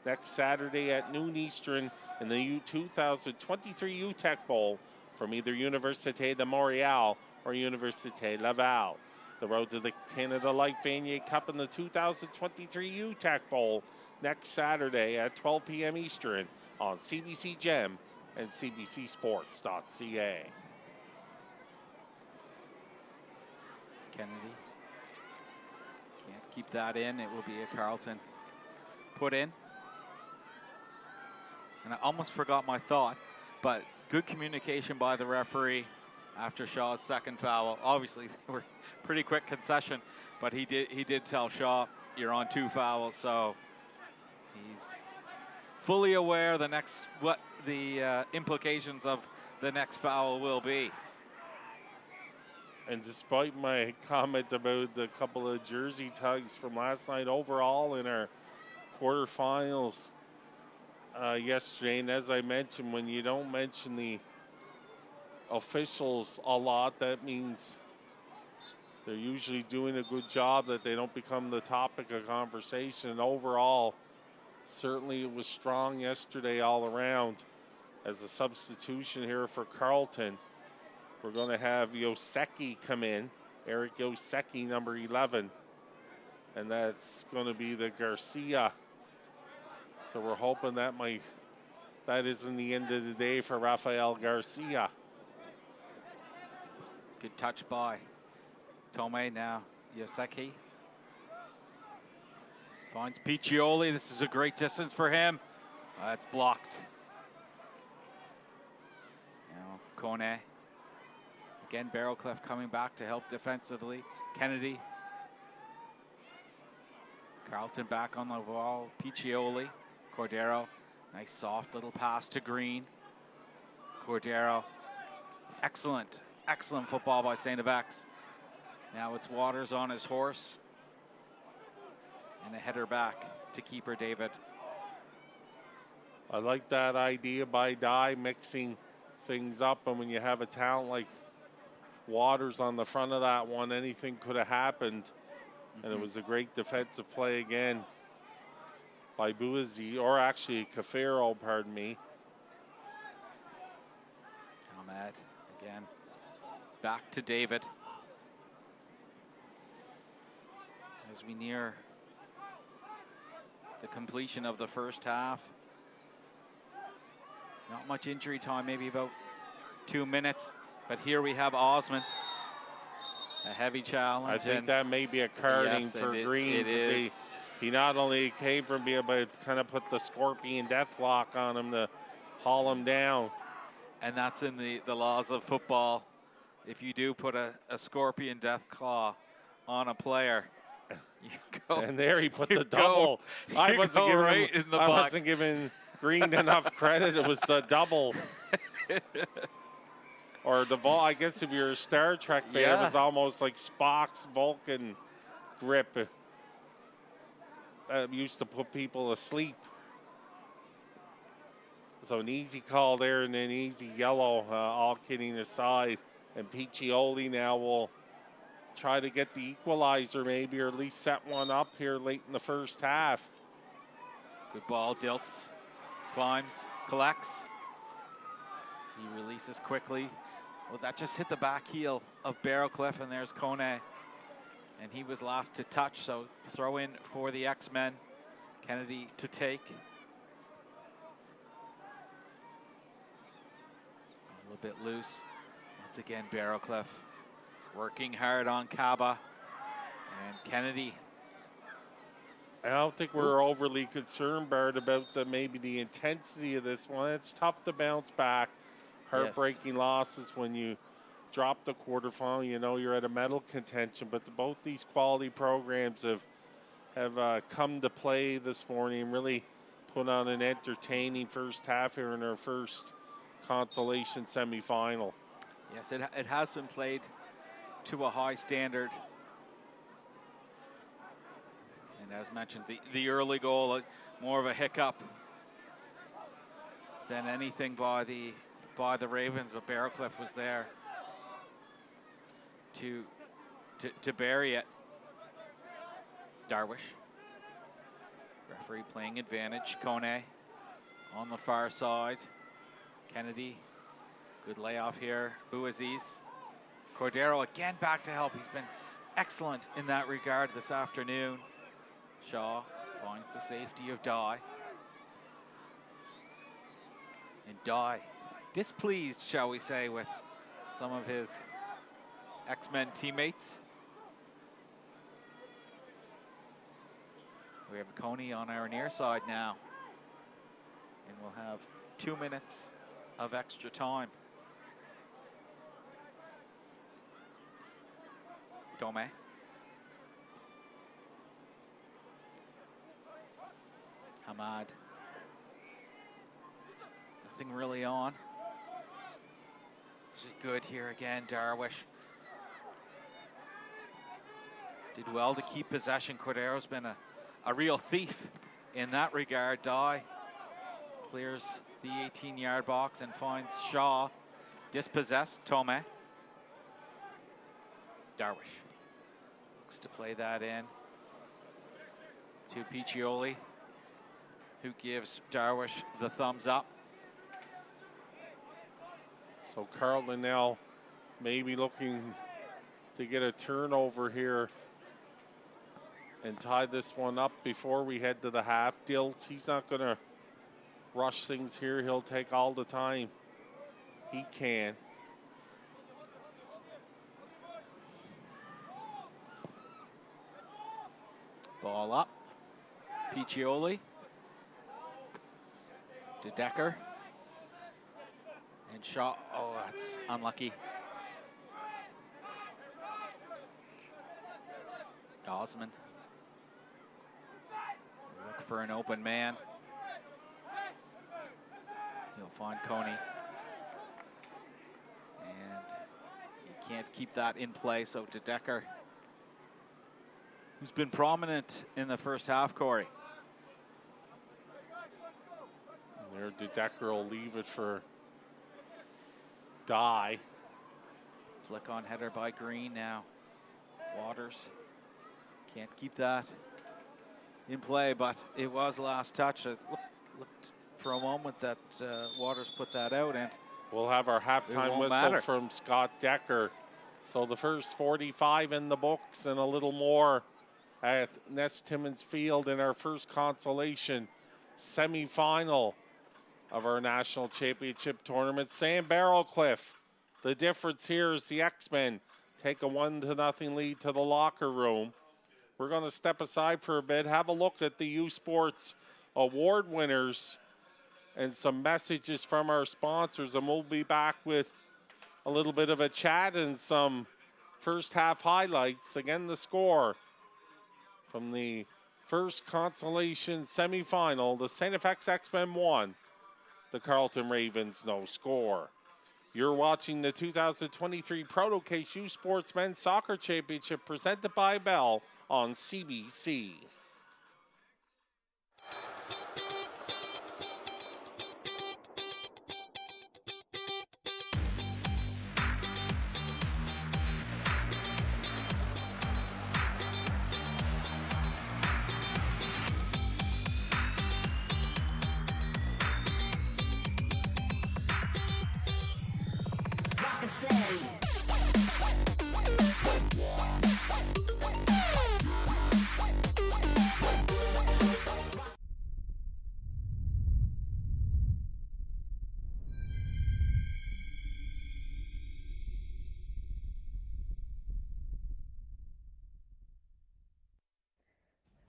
E: next Saturday at noon Eastern in the 2023 UTEC Bowl from either Université de Montréal or Université Laval. The road to the Canada Life Vanier Cup in the 2023 UTEC Bowl next Saturday at 12 p.m. Eastern on CBC Gem and CBCSports.ca.
F: Kennedy can't keep that in. It will be a Carleton put in. And I almost forgot my thought, but good communication by the referee after Shaw's second foul. Obviously, they were pretty quick concession, but he did tell Shaw, you're on 2 fouls, so he's fully aware what the implications of the next foul will be.
E: And despite my comment about the couple of jersey tugs from last night, overall in our quarterfinals yesterday, and as I mentioned, when you don't mention the officials a lot, that means they're usually doing a good job, that they don't become the topic of conversation. And overall, certainly it was strong yesterday all around. As a substitution here for Carleton, we're going to have Yoseki come in, Eric Yoseki, number 11, and that's going to be the Garcia. So we're hoping that isn't the end of the day for Rafael Garcia.
F: Good touch by Tomei now. Yoseki finds Piccioli. This is a great distance for him. That's blocked. Now Kone. Again, Barrowcliff coming back to help defensively. Kennedy. Carleton back on the ball. Piccioli. Cordero. Nice soft little pass to Green. Cordero. Excellent football by StFX. Now it's Waters on his horse. And a header back to keeper David.
E: I like that idea by Dye, mixing things up. And when you have a talent like Waters on the front of that one, anything could have happened. And it was a great defensive play again by Buazi, or actually Cafaro, pardon me.
F: Ahmed again. Back to David. As we near the completion of the first half. Not much injury time, maybe about 2 minutes. But here we have Osman. A heavy challenge.
E: I think that may be a carding for Green.
F: It is.
E: He not only came from being able to kind of put the scorpion death lock on him to haul him down.
F: And that's in the laws of football. If you do put a scorpion death claw on a player, you go.
E: And there he put the double. I wasn't giving Green enough credit. It was the double. Or the I guess if you're a Star Trek fan, it was almost like Spock's Vulcan grip. Used to put people asleep. So an easy call there and an easy yellow, all kidding aside. And Piccioli now will try to get the equalizer maybe, or at least set one up here late in the first half.
F: Good ball, Dilts. Climbs, collects. He releases quickly. Well, that just hit the back heel of Barrowcliff, and there's Kone. And he was last to touch, so throw in for the X-Men. Kennedy to take. A little bit loose. Once again, Barrowcliff Working hard on Kaba and Kennedy.
E: I don't think we're overly concerned, Bart, about maybe the intensity of this one. It's tough to bounce back. Heartbreaking losses when you drop the quarterfinal. You know you're at a medal contention, but both these quality programs have come to play this morning and really put on an entertaining first half here in our first Consolation semifinal.
F: Yes, it has been played to a high standard. And as mentioned, the early goal, more of a hiccup than anything by the Ravens, but Barrowcliff was there to bury it. Darwish. Referee playing advantage. Kone on the far side. Kennedy, good layoff here. Bouaziz. Cordero again back to help. He's been excellent in that regard this afternoon. Shaw finds the safety of Dye. And Dye, displeased, shall we say, with some of his X-Men teammates. We have Coney on our near side now. And we'll have 2 minutes of extra time. Gome. Hamad. Nothing really on. This is good here again, Darwish. Did well to keep possession. Cordero's been a real thief in that regard. Dye clears the 18-yard box and finds Shaw dispossessed. Tome. Darwish looks to play that in to Piccioli, who gives Darwish the thumbs up.
E: So Carleton now maybe looking to get a turnover here and tie this one up before we head to the half. Dilts, he's not going to rush things here. He'll take all the time he can.
F: Ball up. Piccioli. To Decker. And Shaw. Oh, that's unlucky. Osman. Look for an open man. He'll find Coney. And he can't keep that in play, so to Decker, who's been prominent in the first half, Corey.
E: There, De Decker will leave it for Dye.
F: Flick on header by Green now. Waters can't keep that in play, but it was last touch. It looked for a moment that Waters put that out, and
E: we'll have our halftime whistle from Scott Decker. So the first 45 in the books and a little more at Nest Timmins Field in our first Consolation semifinal of our national championship tournament. Sam Barrowcliff, the difference here is the X-Men take a 1-0 lead to the locker room. We're going to step aside for a bit, have a look at the U Sports award winners and some messages from our sponsors, and we'll be back with a little bit of a chat and some first half highlights. Again, the score from the first Consolation semifinal, the StFX X-Men won, the Carleton Ravens no score. You're watching the 2023 Proto Case U Sports Men's Soccer Championship presented by Bell on CBC.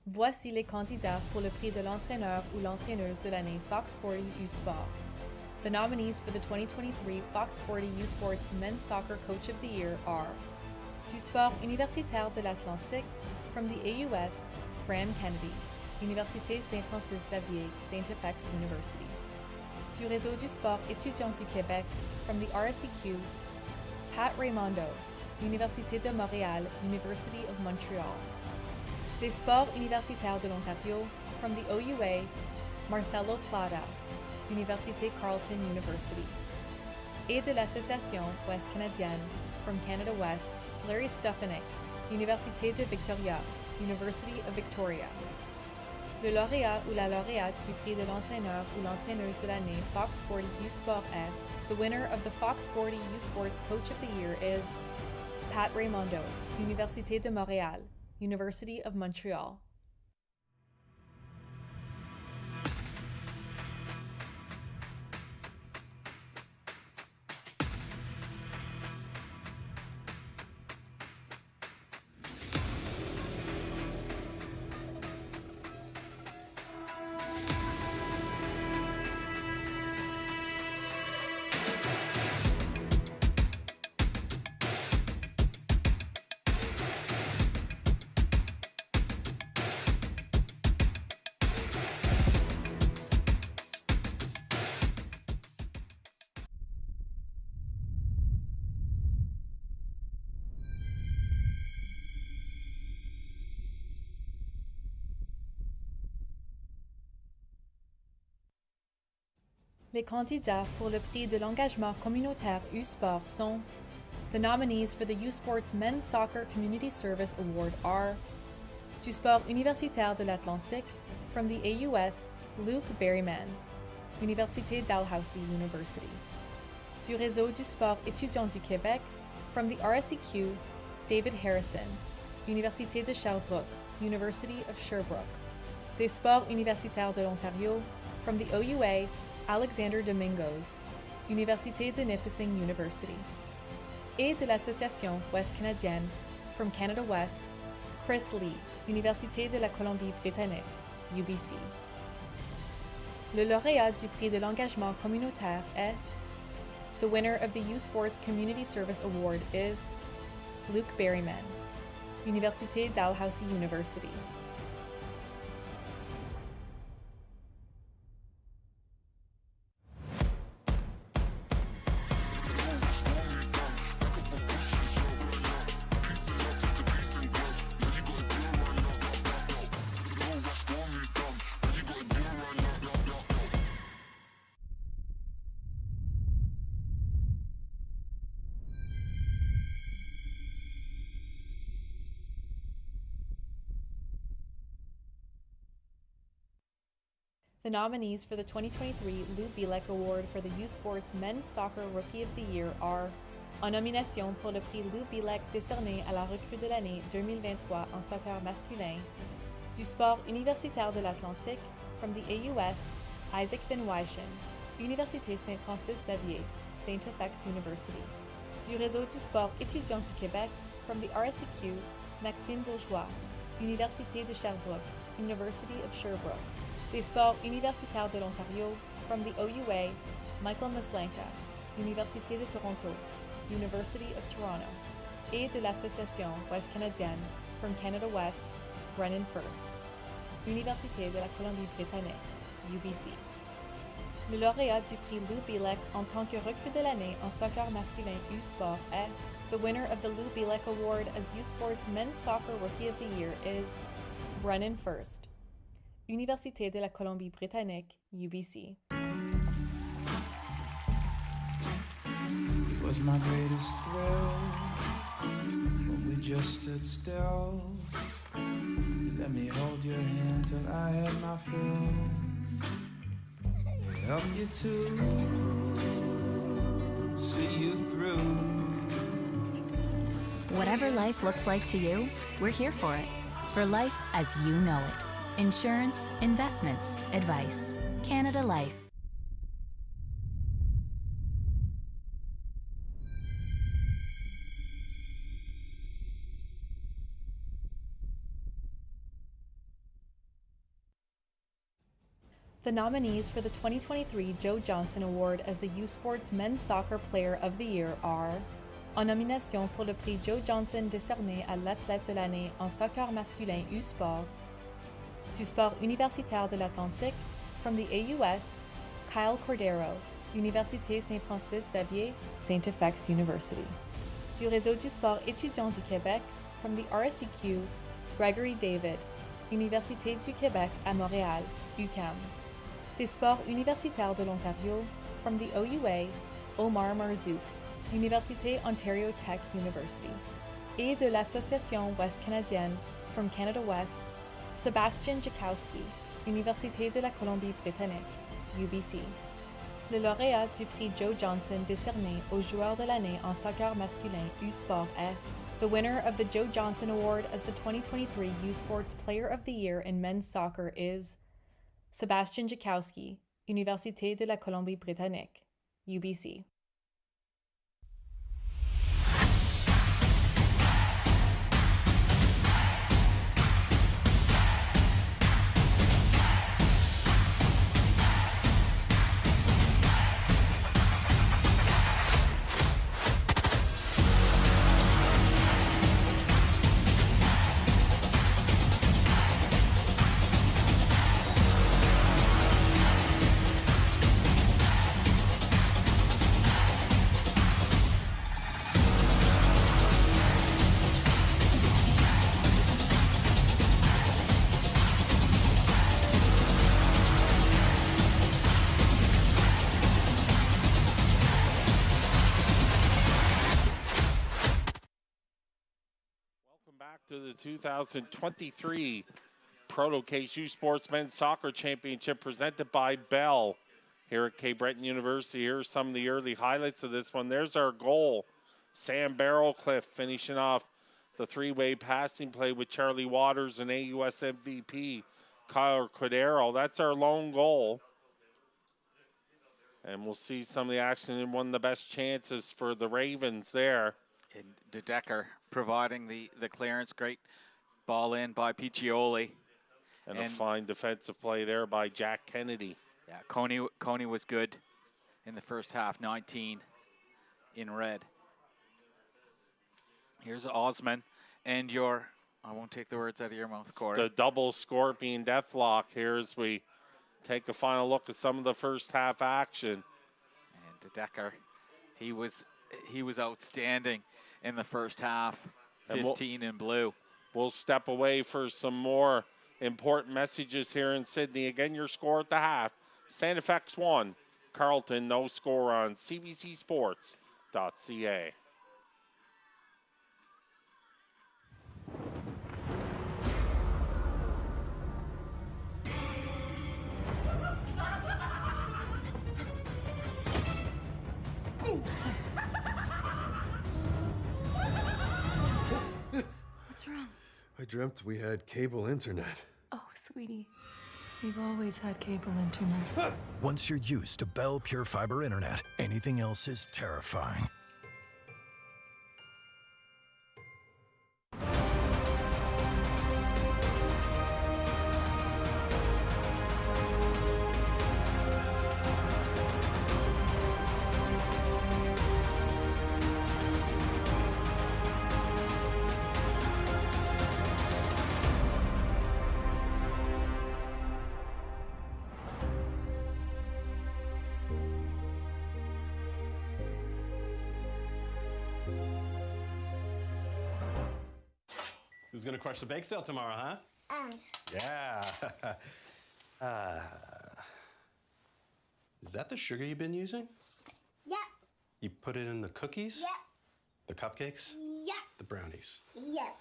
G: Voici les candidats pour le prix de l'entraîneur ou l'entraîneuse de l'année Fox 40 U Sport. The nominees for the 2023 Fox 40 U Sports Men's Soccer Coach of the Year are du Sport Universitaire de l'Atlantique, from the AUS, Graham Kennedy, Université Saint-Francis-Xavier, StFX University. Du Réseau du Sport étudiant du Québec, from the RSEQ, Pat Raimondo, Université de Montréal, University of Montreal. Des Sports Universitaires de l'Ontario, from the OUA, Marcelo Plata, Université Carleton University. Et de l'Association Ouest Canadienne, from Canada West, Larry Stefanik, Université de Victoria, University of Victoria. Le lauréat ou la lauréate du prix de l'entraîneur ou l'entraîneuse de l'année Fox 40 U Sport est, the winner of the Fox 40 U Sports Coach of the Year is Pat Raimondo, Université de Montréal, University of Montreal. Les candidats pour le prix de l'engagement communautaire U-Sport sont the nominees for the U-Sports Men's Soccer Community Service Award are du Sport Universitaire de l'Atlantique, from the AUS, Luke Berryman, Université Dalhousie University. Du Réseau du Sport étudiant du Québec, from the RSEQ, David Harrison, Université de Sherbrooke, University of Sherbrooke. Des Sports Universitaires de l'Ontario, from the OUA, Alexander Domingos, Université de Nipissing University. Et de l'Association Ouest Canadienne, from Canada West, Chris Lee, Université de la Colombie-Britannique, UBC. Le lauréat du prix de l'engagement communautaire est, the winner of the U Sports Community Service Award is Luke Berryman, Université Dalhousie University. The nominees for the 2023 Lou Bielek Award for the U Sports Men's Soccer Rookie of the Year are, en nomination pour le prix Lou Bielek décerné à la recrue de l'année 2023 en soccer masculin, du Sport Universitaire de l'Atlantique, from the AUS, Isaac Van Wyschen, Université Saint-Francis-Xavier, StFX University. Du Réseau du Sport étudiant du Québec, from the RSEQ, Maxime Bourgeois, Université de Sherbrooke, University of Sherbrooke. Des Sports Universitaires de l'Ontario, from the OUA, Michael Maslanka, Université de Toronto, University of Toronto. Et de l'Association Ouest Canadienne, from Canada West, Brennan First, Université de la Colombie-Britannique, UBC. Le lauréat du prix Lou Bielek en tant que recrue de l'année en soccer masculin U-Sport est, the winner of the Lou Bielek Award as U-Sports Men's Soccer Rookie of the Year is Brennan First, Université de la Colombie-Britannique, UBC.
H: It was my greatest thrill when we just stood still. You let me hold your hand till I had my fill. It helped you to see you through.
I: Whatever life looks like to you, we're here for it. For life as you know it. Insurance, investments, advice. Canada Life.
G: The nominees for the 2023 Joe Johnson Award as the U Sports Men's Soccer Player of the Year are, en nomination pour le prix Joe Johnson décerné à l'athlète de l'année en soccer masculin U-Sport, du sport universitaire de l'Atlantique, from the AUS, Kyle Cordero, Université Saint-Francis-Xavier, StFX University. Du réseau du sport étudiant du Québec, from the RSEQ, Gregory David, Université du Québec à Montréal, UQAM. Des sports universitaires de l'Ontario, from the OUA, Omar Marzouk, Université Ontario Tech University. Et de l'Association Ouest canadienne, from Canada West, Sebastian Jakowski, Université de la Colombie-Britannique, UBC. Le lauréat du prix Joe Johnson décerné au joueur de l'année en soccer masculin U-Sport est, the winner of the Joe Johnson Award as the 2023 U-Sports Player of the Year in men's soccer is Sebastian Jakowski, Université de la Colombie-Britannique, UBC.
E: Back to the 2023 Proto KSU Sports Men's Soccer Championship presented by Bell here at Cape Breton University. Here's some of the early highlights of this one. There's our goal. Sam Barrowcliff finishing off the three-way passing play with Charlie Waters and AUS MVP Kyle Cordero. That's our lone goal. And we'll see some of the action in one of the best chances for the Ravens there.
F: And De Decker providing the clearance. Great ball in by Piccioli.
E: And a fine defensive play there by Jack Kennedy.
F: Yeah, Coney was good in the first half, 19 in red. Here's Osman and I won't take the words out of your mouth, Corey.
E: The double scorpion deathlock here as we take a final look at some of the first half action.
F: And De Decker, he was outstanding in the first half, 15 in blue.
E: We'll step away for some more important messages here in Sydney. Again, your score at the half, StFX 1, Carleton no score on cbcsports.ca.
J: What's wrong?
K: I dreamt we had cable internet.
J: Oh, sweetie. We've always had cable internet.
L: Once you're used to Bell Pure Fiber Internet, anything else is terrifying.
M: Who's gonna crush the bake sale tomorrow, huh?
N: Us.
M: Yeah. Is that the sugar you've been using?
N: Yep.
M: You put it in the cookies?
N: Yep.
M: The cupcakes?
N: Yep.
M: The brownies?
N: Yep.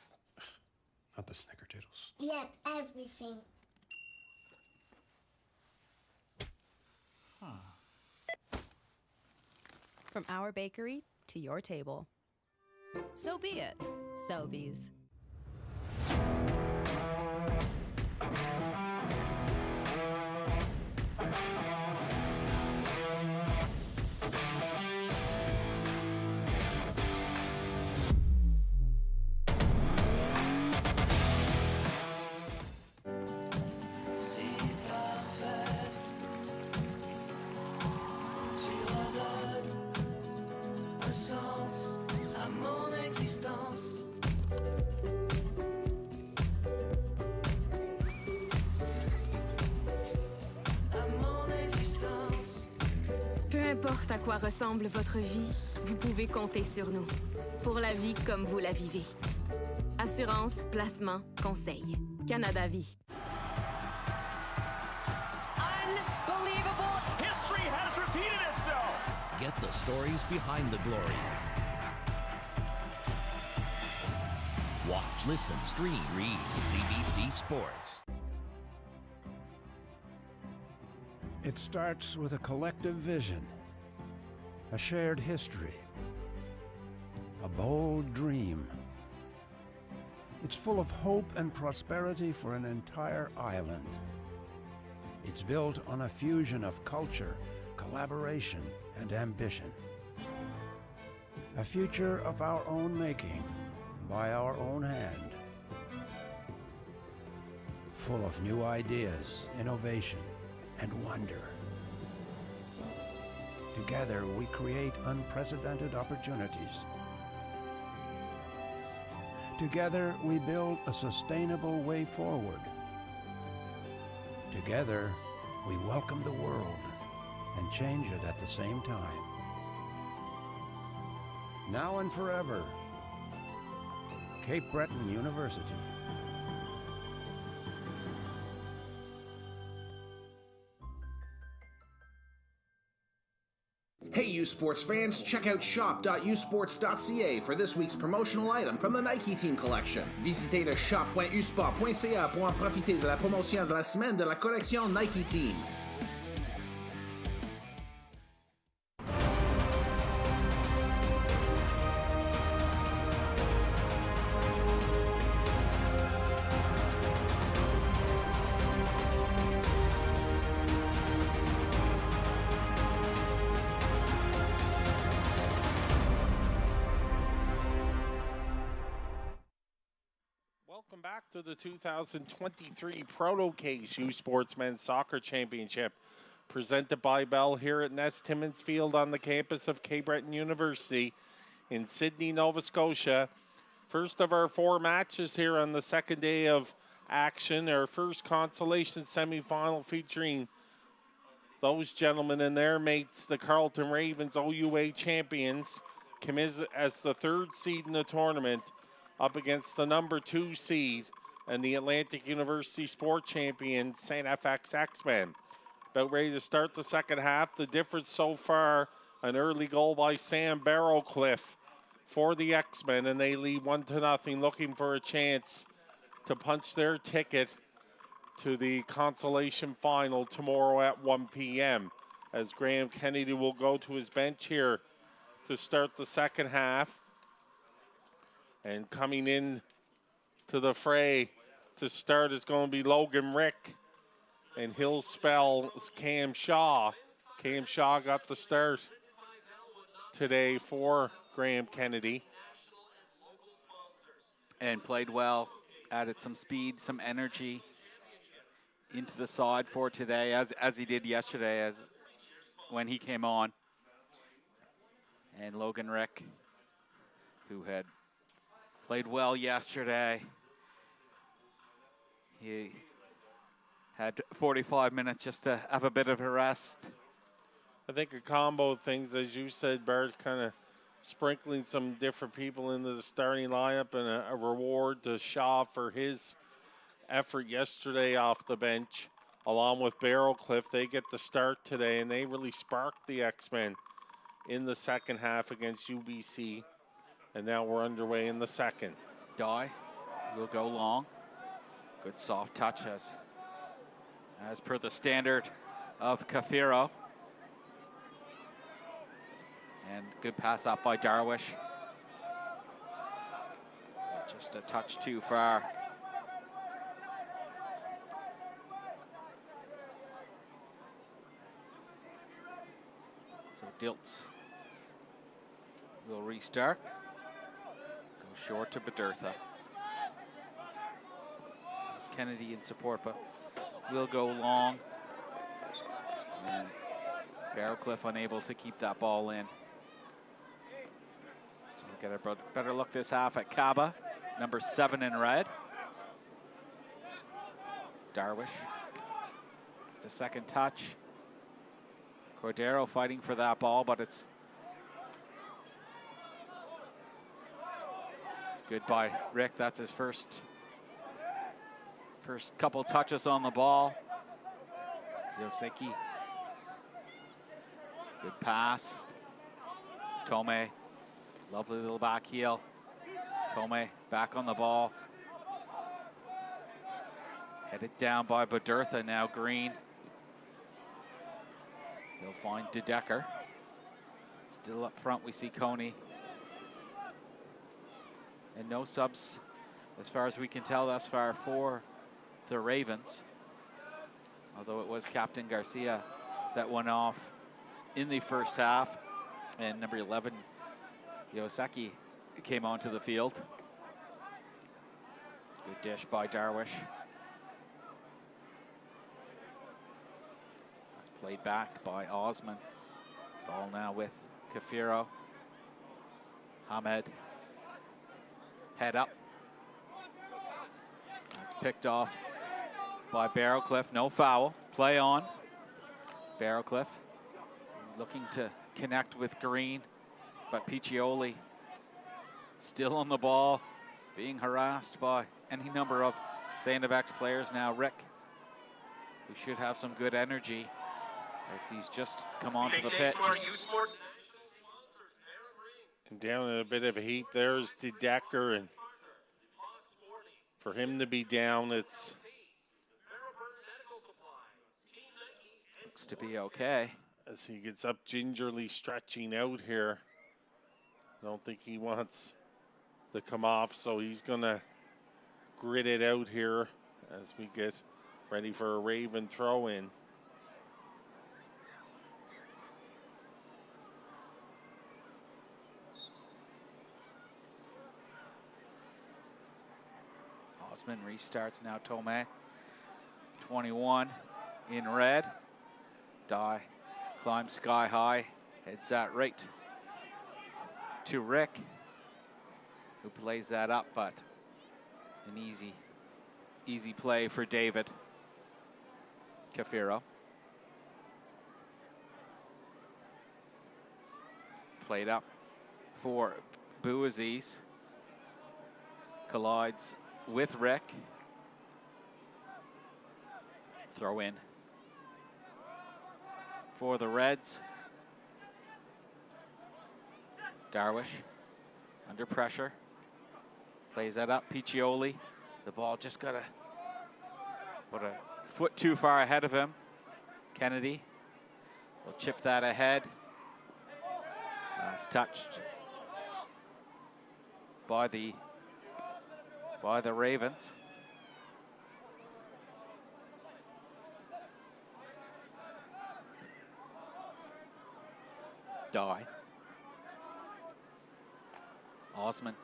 M: Not the snickerdoodles.
N: Yep, everything.
O: From our bakery to your table. So be it, Sobeys.
P: importe à quoi ressemble votre vie, vous pouvez compter sur nous. Pour la vie comme vous la vivez. Assurance, placement, conseil. Canada Vie.
Q: Unbelievable! History has repeated itself!
R: Get the stories behind the glory. Watch, listen, stream, read CBC Sports.
S: It starts with a collective vision, a shared history, a bold dream. It's full of hope and prosperity for an entire island. It's built on a fusion of culture, collaboration, and ambition. A future of our own making, by our own hand. Full of new ideas, innovation, and wonder. Together, we create unprecedented opportunities. Together, we build a sustainable way forward. Together, we welcome the world and change it at the same time. Now and forever, Cape Breton University.
B: Hey, U Sports fans, check out shop.usports.ca for this week's promotional item from the Nike Team Collection. Visitez le shop.usport.ca pour en profiter de la promotion de la semaine de la collection Nike Team.
E: Welcome back to the 2023 Proto Case U Sports Men's Soccer Championship, presented by Bell here at Ness Timmins Field on the campus of Cape Breton University in Sydney, Nova Scotia. First of our 4 matches here on the second day of action. Our first consolation semifinal featuring those gentlemen and their mates, the Carleton Ravens, OUA champions, come as the 3rd seed in the tournament, up against the number 2 seed and the Atlantic University Sport champion, StFX X-Men. About ready to start the second half. The difference so far, an early goal by Sam Barrowcliff for the X-Men, and they lead 1-0, looking for a chance to punch their ticket to the consolation final tomorrow at 1 p.m. as Graham Kennedy will go to his bench here to start the second half. And coming in to the fray to start is going to be Logan Rick. And he'll spell Cam Shaw. Cam Shaw got the start today for Graham Kennedy.
F: And played well, added some speed, some energy into the side for today, as he did yesterday as when he came on. And Logan Rick, who had played well yesterday. He had 45 minutes just to have a bit of a rest.
E: I think a combo of things, as you said, Bart, kind of sprinkling some different people into the starting lineup, and a reward to Shaw for his effort yesterday off the bench, along with Barrowcliff. They get the start today, and they really sparked the X-Men in the second half against UBC. And now we're underway in the second.
F: Dye will go long. Good soft touch as per the standard of Kafiro. And good pass up by Darwish. Just a touch too far. So Diltz will restart. Short to Bedurtha. It's Kennedy in support, but will go long. And Barrowcliff unable to keep that ball in. So we'll get a better look this half at Kaba, number 7 in red. Darwish. It's a second touch. Cordero fighting for that ball, but it's good by Rick. That's his first couple touches on the ball. Yoseki. Good pass. Tome. Lovely little back heel. Tome back on the ball. Headed down by Badertha, now Green. He'll find De Decker. Still up front, we see Coney. And no subs, as far as we can tell thus far, for the Ravens. Although it was Captain Garcia that went off in the first half. And number 11, Yoseki, came onto the field. Good dish by Darwish. That's played back by Osman. Ball now with Kafiro. Hamed. Head up. That's picked off by Barrowcliff. No foul. Play on. Barrowcliff looking to connect with Green, but Piccioli still on the ball, being harassed by any number of StFX players. Now Rick, who should have some good energy as he's just come onto the pitch.
E: And down in a bit of a heap, there's De Decker, and for him to be down, it's
F: looks to be okay.
E: As he gets up, gingerly stretching out here. I don't think he wants to come off, so he's gonna grit it out here as we get ready for a Raven throw in.
F: Osman restarts now. Tome, 21 in red. Die climbs sky high, heads that right to Rick, who plays that up, but an easy play for David. Kafiro. Played up for Bouaziz. Collides with Rick. Throw in for the Reds. Darwish under pressure. Plays that up. Piccioli. The ball just got a foot too far ahead of him. Kennedy will chip that ahead. It's touched by the Ravens. Die. Osman,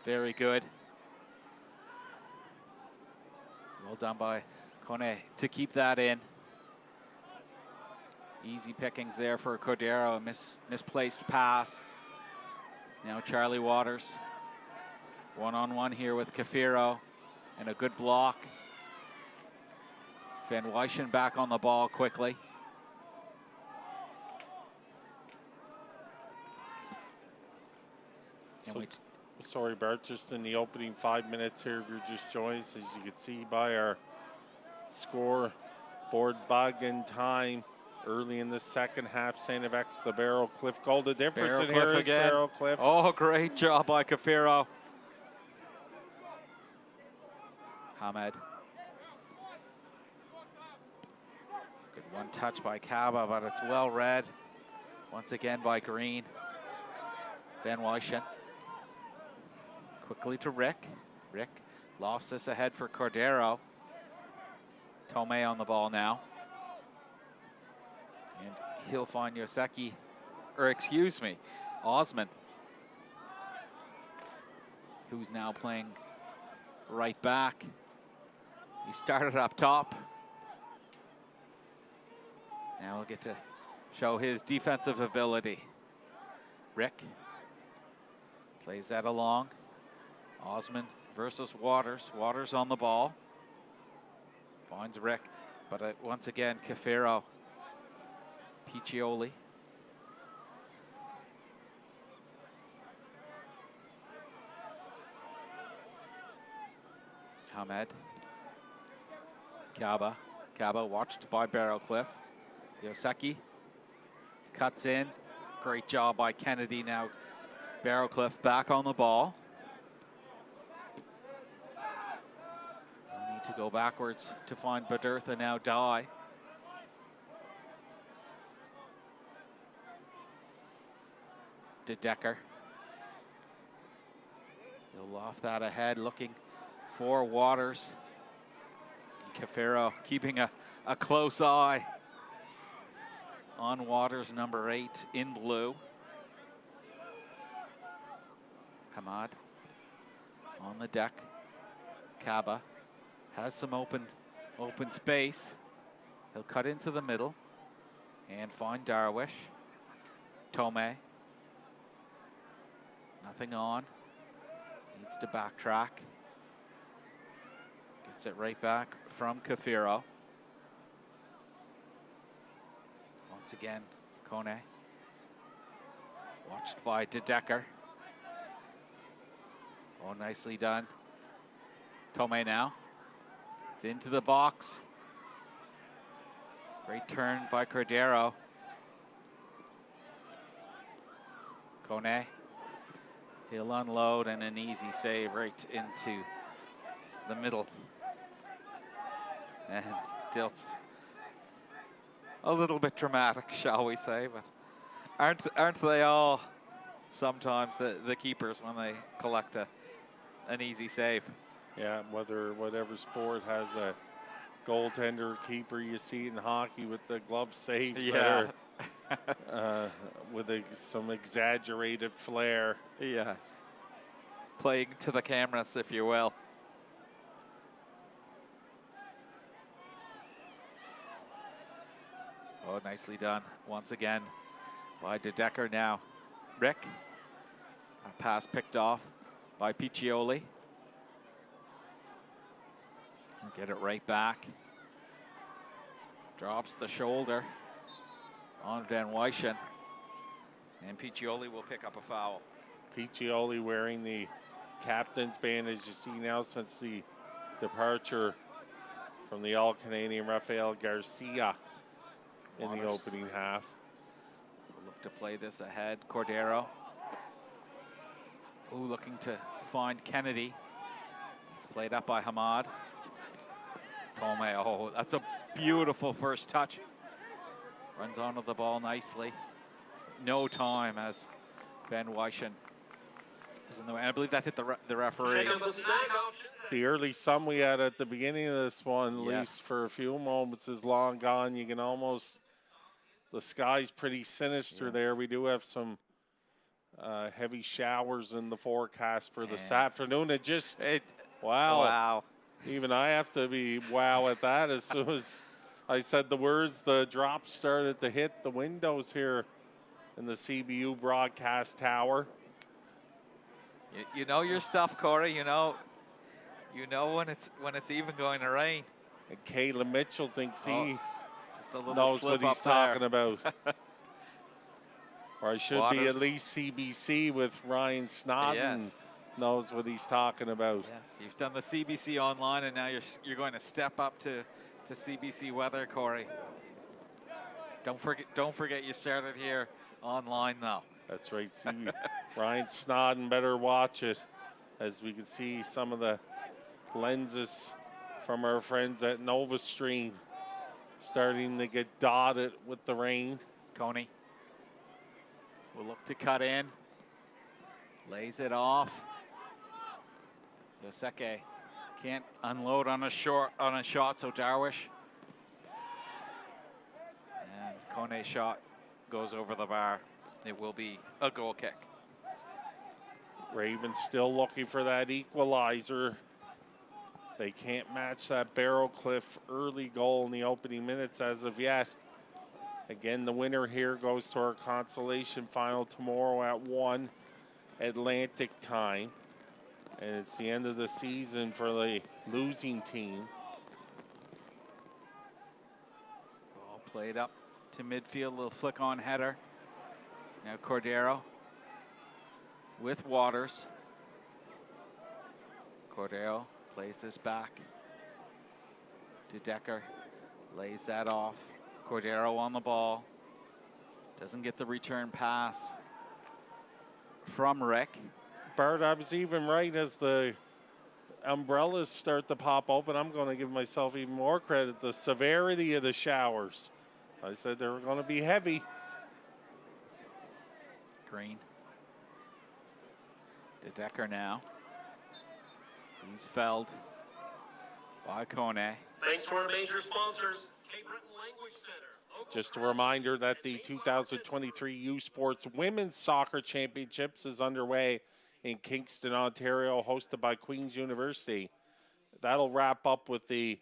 F: very good. Well done by Kone to keep that in. Easy pickings there for Cordero, a misplaced pass. Now Charlie Waters, one-on-one here with Kafiro, and a good block. Van Wyschen back on the ball quickly.
E: So, sorry, Bart, just in the opening 5 minutes here, if you're just joining us, as you can see by our scoreboard bug in time, early in the second half, StFX, the Barrowcliff goal. The difference in here is Barrowcliff.
F: Oh, great job by Kafiro. Hamed. Good one touch by Kaba, but it's well read. Once again by Green. Van Wyschen. Quickly to Rick. Rick lofts this ahead for Cordero. Tome on the ball now. And he'll find Yoseki, or excuse me, Osman, who's now playing right back. He started up top. Now we'll get to show his defensive ability. Rick plays that along. Osman versus Waters. Waters on the ball. Finds Rick, but once again, Kafiro Piccioli. Hamed. Kaba. Kaba watched by Barrowcliff. Yoseki cuts in. Great job by Kennedy now. Barrowcliff back on the ball. Need to go backwards to find Badirtha now. Die. De Decker. He'll loft that ahead, looking for Waters. Cafaro keeping a close eye on Waters, number 8 in blue. Hamad on the deck. Kaba has some open space. He'll cut into the middle and find Darwish. Tome. Nothing on. Needs to backtrack. Gets it right back from Cafaro. Once again, Kone. Watched by De Decker. Oh, nicely done. Tome now. It's into the box. Great turn by Cordero. Kone. He'll unload and an easy save right into the middle. And dealt a little bit dramatic, shall we say, but aren't they all sometimes the keepers when they collect an easy save?
E: Yeah, whatever sport has a goaltender keeper, you see it in hockey with the glove saves.
F: Yeah.
E: That are, with some exaggerated flair.
F: Yes. Playing to the cameras, if you will. Oh, nicely done once again by De Decker now. Rick. A pass picked off by Piccioli. And get it right back. Drops the shoulder on Van Wyschen. And Piccioli will pick up a foul.
E: Piccioli wearing the captain's band, as you see now, since the departure from the All-Canadian Rafael Garcia in the opening half.
F: We'll look to play this ahead. Cordero. Ooh, looking to find Kennedy. It's played up by Hamad. Tome, oh, that's a beautiful first touch. Runs onto the ball nicely. No time as Van Wyschen was in the way. I believe that hit the referee.
E: The early sun we had at the beginning of this one, at
F: Yes.
E: least for a few moments, is long gone. You can almost, the sky's pretty sinister
F: Yes.
E: there. We do have some heavy showers in the forecast for this afternoon. Wow. Even I have to be wow at that. As soon as I said the words, the drops started to hit the windows here in the CBU broadcast tower.
F: You know your stuff, Corey. You know when it's even going to rain.
E: And Caleb Mitchell thinks he
F: just a little
E: knows
F: slip
E: what he's
F: up there.
E: talking about. Or I should be
F: Waters.
E: at least CBC with Ryan Snodden.
F: Yes.
E: Knows what he's talking about.
F: Yes, you've done the CBC online, and now you're going to step up to CBC weather, Corey. Don't forget you started here online though.
E: That's right. See, Ryan Snodden better watch it, as we can see some of the lenses from our friends at Nova Stream starting to get dotted with the rain.
F: Coney will look to cut in. Lays it off. Yoseke can't unload on a shot, so Darwish. And Kone's shot goes over the bar. It will be a goal kick.
E: Ravens still looking for that equalizer. They can't match that Barrowcliff early goal in the opening minutes as of yet. Again, the winner here goes to our consolation final tomorrow at 1 Atlantic time. And it's the end of the season for the losing team.
F: Ball played up to midfield, a little flick on header. Now Cordero with Waters. Cordero plays this back to Decker, lays that off. Cordero on the ball, doesn't get the return pass from Rick.
E: Bert, I was even right as the umbrellas start to pop open. I'm going to give myself even more credit. The severity of the showers. I said they were going to be heavy.
F: Green. De Decker now. He's felled by Kone.
C: Thanks to our major sponsors, Cape Breton Language Center.
E: Just a reminder that the 2023 U Sports Women's Soccer Championships is underway in Kingston, Ontario, hosted by Queen's University. That'll wrap up with the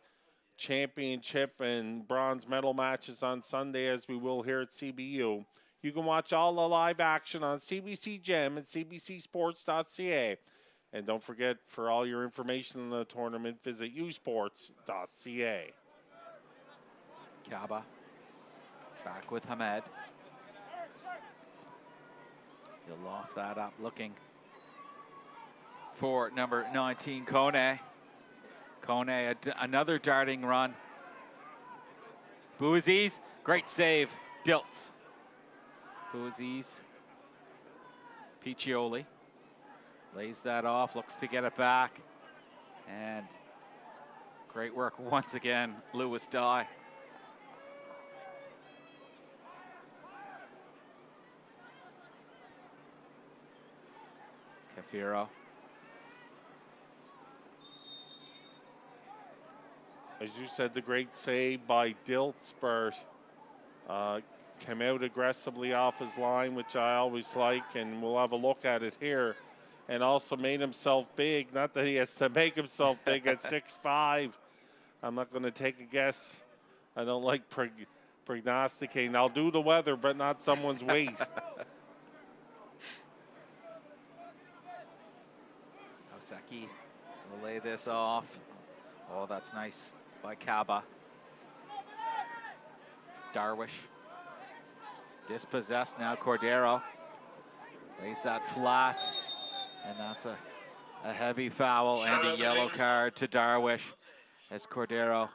E: championship and bronze medal matches on Sunday, as we will here at CBU. You can watch all the live action on CBC Gem and cbcsports.ca. And don't forget, for all your information on the tournament, visit usports.ca.
F: Kaba back with Hamed. He'll loft that up, looking for number 19, Kone. Kone, another darting run. Bouaziz, great save. Dilts. Bouaziz. Piccioli lays that off, looks to get it back. And great work once again, Lewis Dye. Cafiro.
E: As you said, the great save by Diltsbert. Came out aggressively off his line, which I always like, and we'll have a look at it here. And also made himself big. Not that he has to make himself big at 6'5". I'm not going to take a guess. I don't like prognosticating. I'll do the weather, but not someone's weight.
F: Osaki will lay this off. Oh, that's nice by Kaba. Darwish. Dispossessed now, Cordero. Lays that flat. And that's a heavy foul and a yellow card to Darwish as Cordero.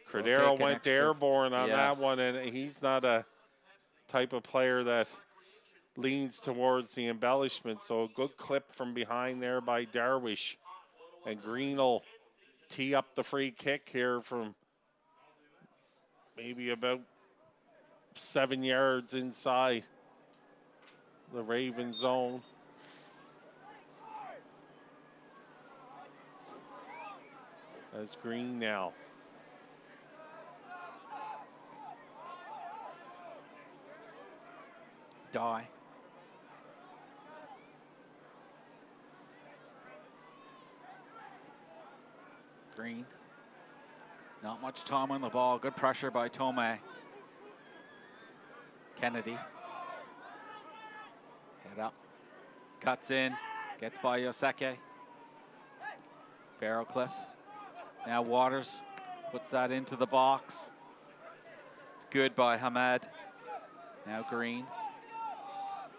E: Cordero went airborne on that one, and he's not a type of player that leans towards the embellishment. So a good clip from behind there by Darwish. And Green will tee up the free kick here from maybe about 7 yards inside the Raven zone. That's Green now.
F: Die. Green. Not much time on the ball. Good pressure by Tome. Kennedy. Head up. Cuts in. Gets by Yoseke. Barrowcliff. Now Waters puts that into the box. It's good by Hamed. Now Green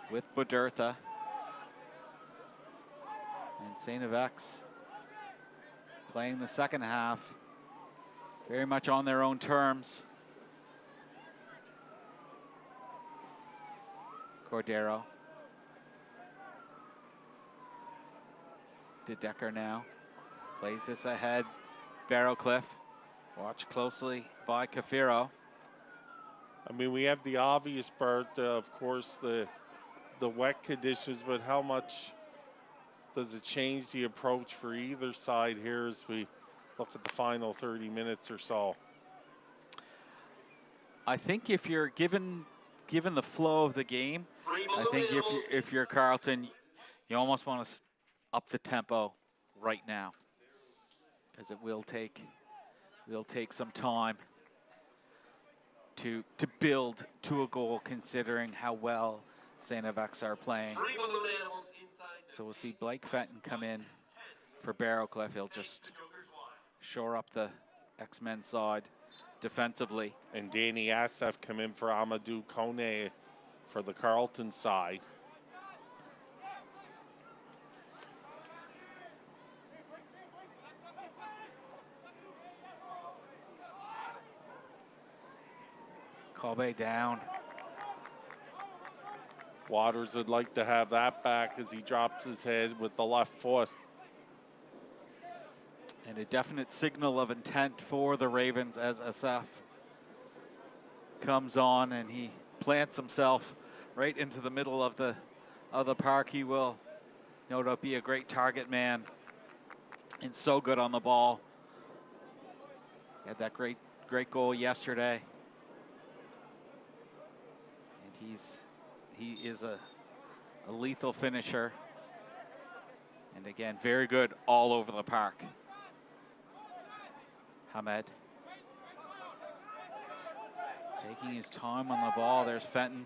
F: with Bodertha. And StFX playing the second half very much on their own terms. Cordero. De Decker now plays this ahead. Barrowcliff, watch closely by Cafiro.
E: I mean, we have the obvious part, of course, the wet conditions, but how much does it change the approach for either side here as we look at the final 30 minutes or so?
F: I think if you're given the flow of the game, I think if you're Carleton, you almost want to up the tempo right now, because it will take some time to build to a goal, considering how well StFX are playing. So we'll see Blake Fenton come in for Barrowcliff. He'll just shore up the X-Men side defensively.
E: And Danny Assef come in for Amadou Kone for the Carleton side.
F: Colby down.
E: Waters would like to have that back as he drops his head with the left foot.
F: And a definite signal of intent for the Ravens as Asaf comes on and he plants himself right into the middle of the park. He will no doubt be a great target man and so good on the ball. He had that great goal yesterday. And he is a lethal finisher. And again, very good all over the park. Hamed taking his time on the ball. There's Fenton.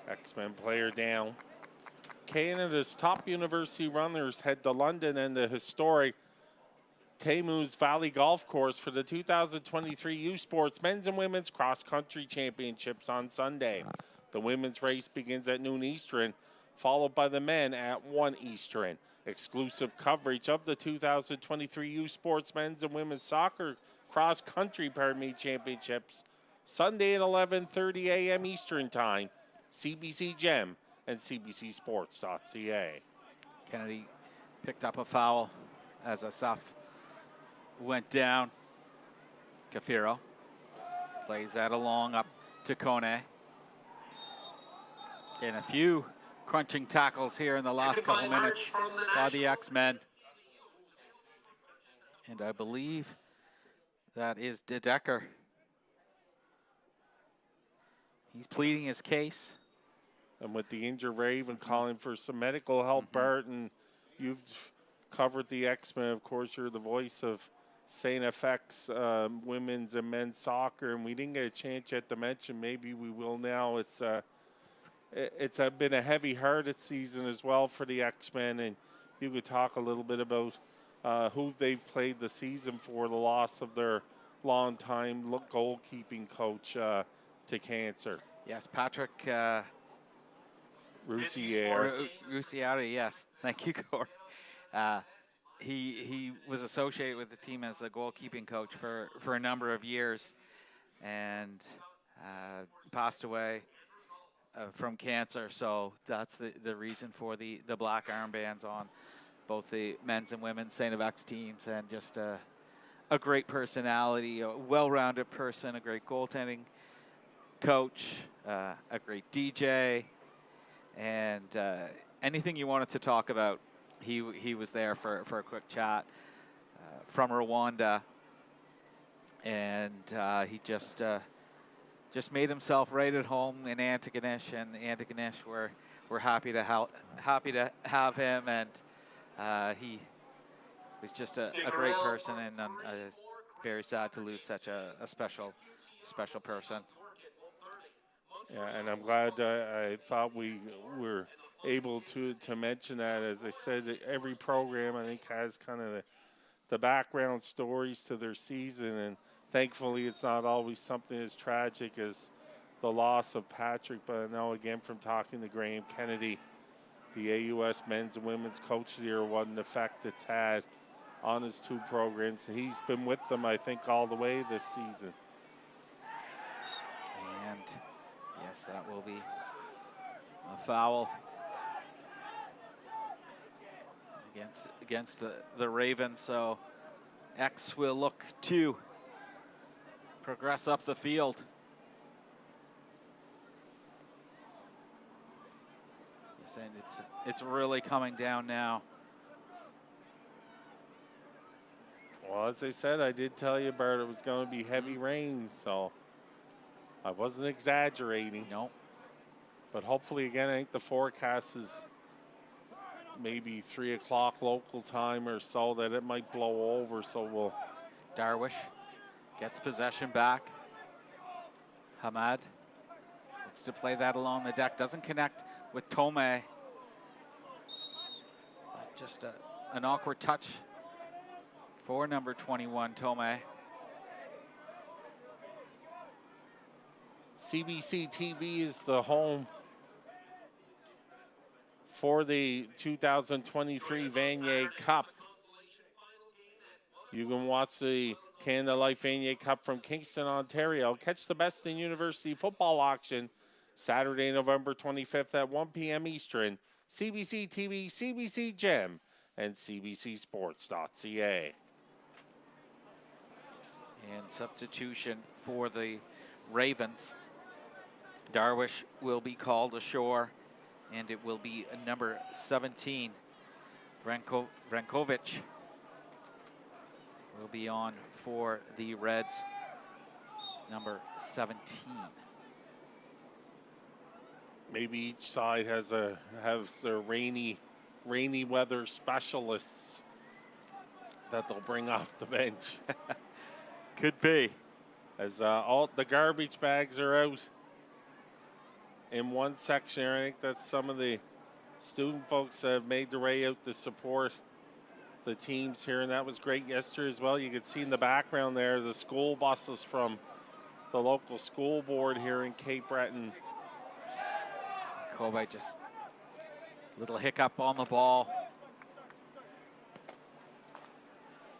E: X-Men player down. Canada's top university runners head to London and the historic Tammuz Valley Golf Course for the 2023 U Sports Men's and Women's Cross Country Championships on Sunday. The women's race begins at noon Eastern, followed by the men at 1 Eastern. Exclusive coverage of the 2023 U Sports Men's and Women's Soccer Cross Country Championships Sunday at 11:30 a.m. Eastern Time. CBC Gem and cbcsports.ca.
F: Kennedy picked up a foul as Asaf went down. Kafiro plays that along up to Kone. And a few crunching tackles here in the last couple minutes by the X-Men. And I believe that is De Decker. He's pleading his case.
E: And with the injured Raven calling for some medical help, Bart, and you've covered the X-Men. Of course, you're the voice of StFX women's and men's soccer, and we didn't get a chance yet to mention. Maybe we will now. It's been a heavy-hearted season as well for the X-Men, and you could talk a little bit about who they've played the season for, the loss of their longtime goalkeeping coach to cancer.
F: Yes, Patrick
E: Roussier,
F: yes. Thank you, Corey. He was associated with the team as the goalkeeping coach for a number of years and passed away from cancer. So that's the reason for the black armbands on both the men's and women's StFX teams, and just a great personality, a well-rounded person, a great goaltending coach, a great DJ, and anything you wanted to talk about, he was there for a quick chat. From Rwanda, and he just made himself right at home in Antigonish, and Antigonish we're happy to have him, and he was just a great person, and I'm very sad to lose such a special person.
E: Yeah, and I'm glad I thought we were able to mention that. As I said, every program I think has kind of the background stories to their season, and thankfully it's not always something as tragic as the loss of Patrick. But I know again from talking to Graham Kennedy, the AUS men's and women's coach of the year, what an effect it's had on his two programs. And he's been with them, I think, all the way this season.
F: And yes, that will be a foul against the Ravens. So X will look to progress up the field. Yes, and it's really coming down now.
E: Well, as I said, I did tell you, Bert, it was going to be heavy rain, so I wasn't exaggerating.
F: No.
E: But hopefully, again, I think the forecast is maybe 3 o'clock local time or so that it might blow over, so we'll...
F: Darwish gets possession back. Hamad looks to play that along the deck. Doesn't connect with Tome. just an awkward touch for number 21, Tomei.
E: CBC TV is the home for the 2023 Vanier Cup. You can watch the Canada Life Vanier Cup from Kingston, Ontario. Catch the best in university football action Saturday, November 25th at 1 p.m. Eastern. CBC TV, CBC Gem, and cbcsports.ca.
F: And substitution for the Ravens. Darwish will be called ashore, and it will be number 17, Vrankovic, will be on for the Reds, number 17.
E: Maybe each side has their rainy weather specialists that they'll bring off the bench.
F: Could be.
E: As all the garbage bags are out in one section. I think that's some of the student folks that have made their way out to support the teams here, and that was great yesterday as well. You could see in the background there the school buses from the local school board here in Cape Breton.
F: Kobe just little hiccup on the ball.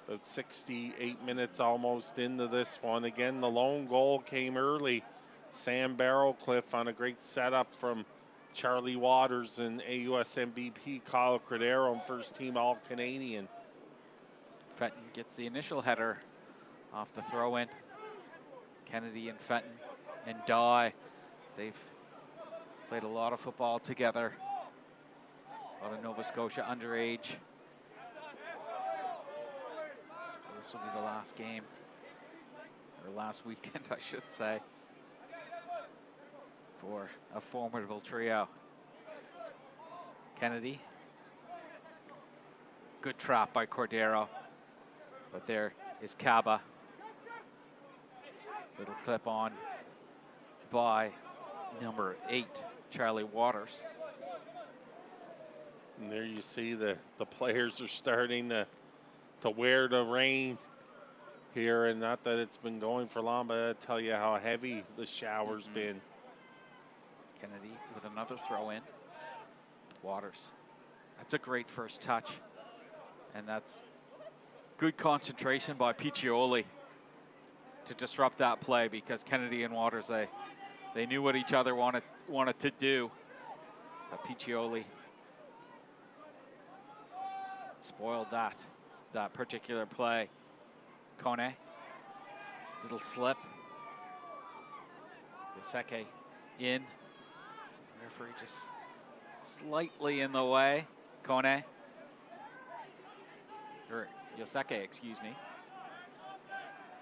E: About 68 minutes almost into this one. Again, the lone goal came early. Sam Barrowcliffe on a great setup from Charlie Waters and AUS MVP Kyle Cordero and first team All-Canadian.
F: Fenton gets the initial header off the throw-in. Kennedy and Fenton and Dye, they've played a lot of football together. A lot of Nova Scotia underage. This will be the last game, or last weekend, I should say, for a formidable trio. Kennedy. Good trap by Cordero. But there is Kaba. Little clip on by number 8, Charlie Waters.
E: And there you see the players are starting to wear the rain here, and not that it's been going for long, but I tell you how heavy the shower's been.
F: Kennedy with another throw in. Waters. That's a great first touch. And that's good concentration by Piccioli to disrupt that play, because Kennedy and Waters, they knew what each other wanted to do. But Piccioli spoiled that particular play. Kone, little slip. Yoseke in. Referee just slightly in the way. Kone. Or Yoseke, excuse me.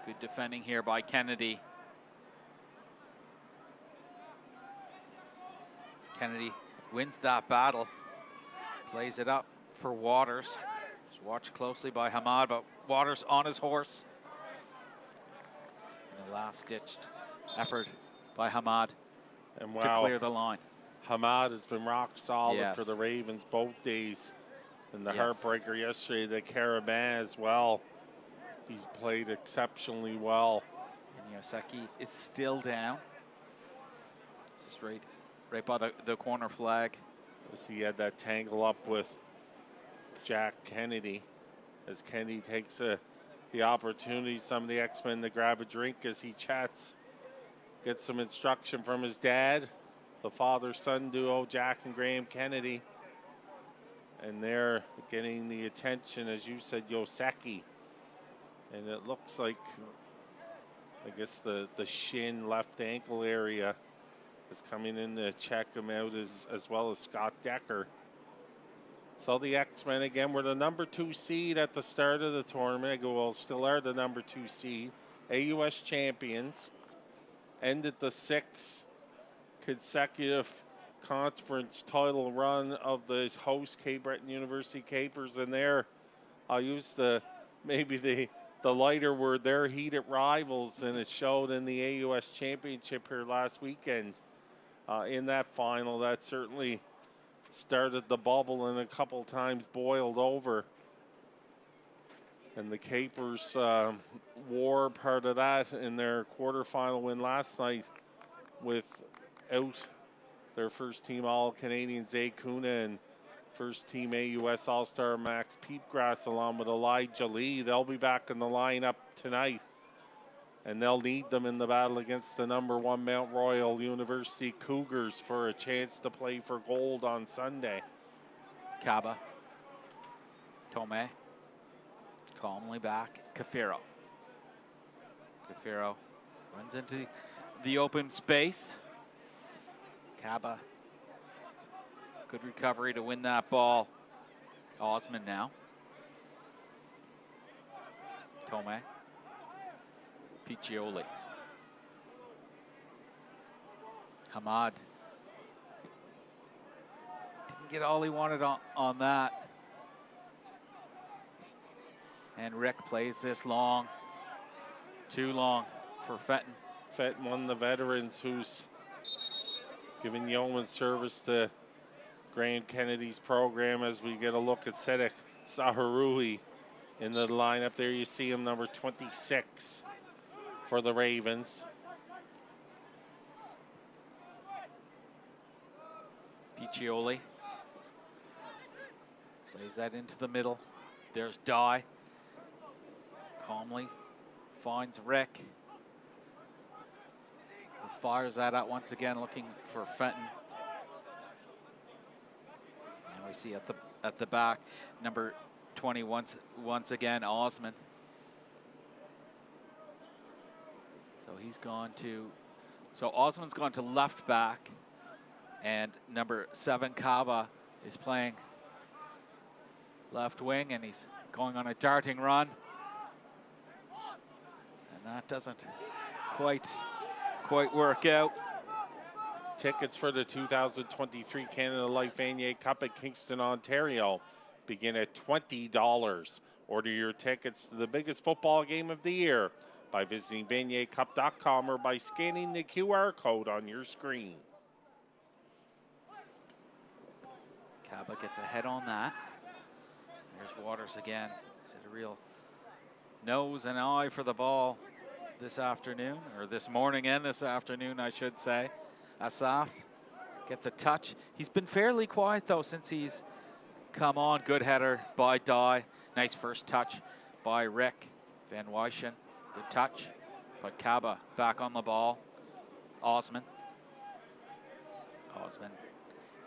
F: Good defending here by Kennedy. Kennedy wins that battle. Plays it up for Waters. Just watched closely by Hamad, but Waters on his horse. And the last-ditched effort by Hamad
E: and
F: to clear the line.
E: Hamad has been rock solid for the Ravens both days. And the heartbreaker yesterday, the Carabin as well. He's played exceptionally well.
F: And Yoseki is still down. Just right by the corner flag.
E: As he had that tangle up with Jack Kennedy. As Kennedy takes the opportunity, some of the X-Men, to grab a drink as he chats. Gets some instruction from his dad, the father-son duo, Jack and Graham Kennedy. And they're getting the attention, as you said, Yoseki. And it looks like, I guess, the shin, left ankle area is coming in to check him out, as well as Scott Decker. So the X-Men, again, were the number 2 seed at the start of the tournament. Well, still are the number 2 seed. AUS champions. Ended the 6 consecutive conference title run of the host Cape Breton University Capers, and there I'll use maybe the lighter word, they're heated rivals, and it showed in the AUS championship here last weekend in that final. That certainly started the bubble and a couple times boiled over. And the Capers wore part of that in their quarterfinal win last night without their first team All-Canadian Zay Kuna and first team AUS All-Star Max Peepgrass along with Elijah Lee. They'll be back in the lineup tonight, and they'll need them in the battle against the #1 Mount Royal University Cougars for a chance to play for gold on Sunday.
F: Kaba. Tome. Calmly back. Kafiro. Kafiro runs into the open space. Kaba. Good recovery to win that ball. Osman now. Tome. Piccioli. Hamad. Didn't get all he wanted on that. And Rick plays this long. Too long for Fenton.
E: Fenton, one of the veterans who's giving yeoman service to Graham Kennedy's program as we get a look at Sedek Saharui in the lineup. There you see him, number 26 for the Ravens.
F: Piccioli plays that into the middle. There's Dye. Calmly finds Rick. Who fires that out once again, looking for Fenton. And we see at the back, number 20 once again, Osman. So he's gone to, so Osman's gone to left back, and number 7 Kaba is playing left wing, and he's going on a darting run. And that doesn't quite work out.
E: Tickets for the 2023 Canada Life Vanier Cup at Kingston, Ontario begin at $20. Order your tickets to the biggest football game of the year by visiting vaniercup.com or by scanning the QR code on your screen.
F: Kaba gets ahead on that. There's Waters again. He's had a real nose and eye for the ball this afternoon, or this morning and this afternoon, I should say. Asaf gets a touch. He's been fairly quiet, though, since he's come on. Good header by Dye. Nice first touch by Rick Van Wyschen. Good touch. But Kaba back on the ball. Osman.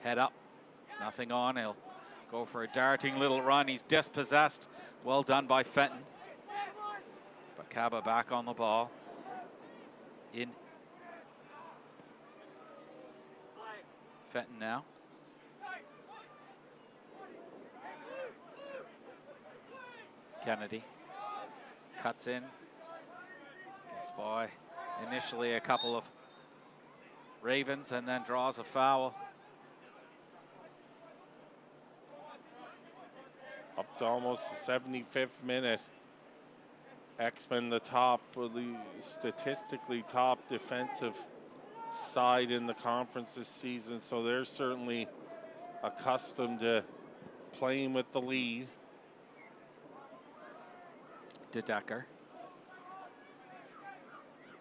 F: Head up. Nothing on. He'll go for a darting little run. He's dispossessed. Well done by Fenton. But Kaba back on the ball. In. Fenton now. Kennedy cuts in. Gets by initially a couple of Ravens and then draws a foul.
E: Up to almost the 75th minute. X-Men the top, the statistically top defensive side in the conference this season, so they're certainly accustomed to playing with the lead.
F: De Decker.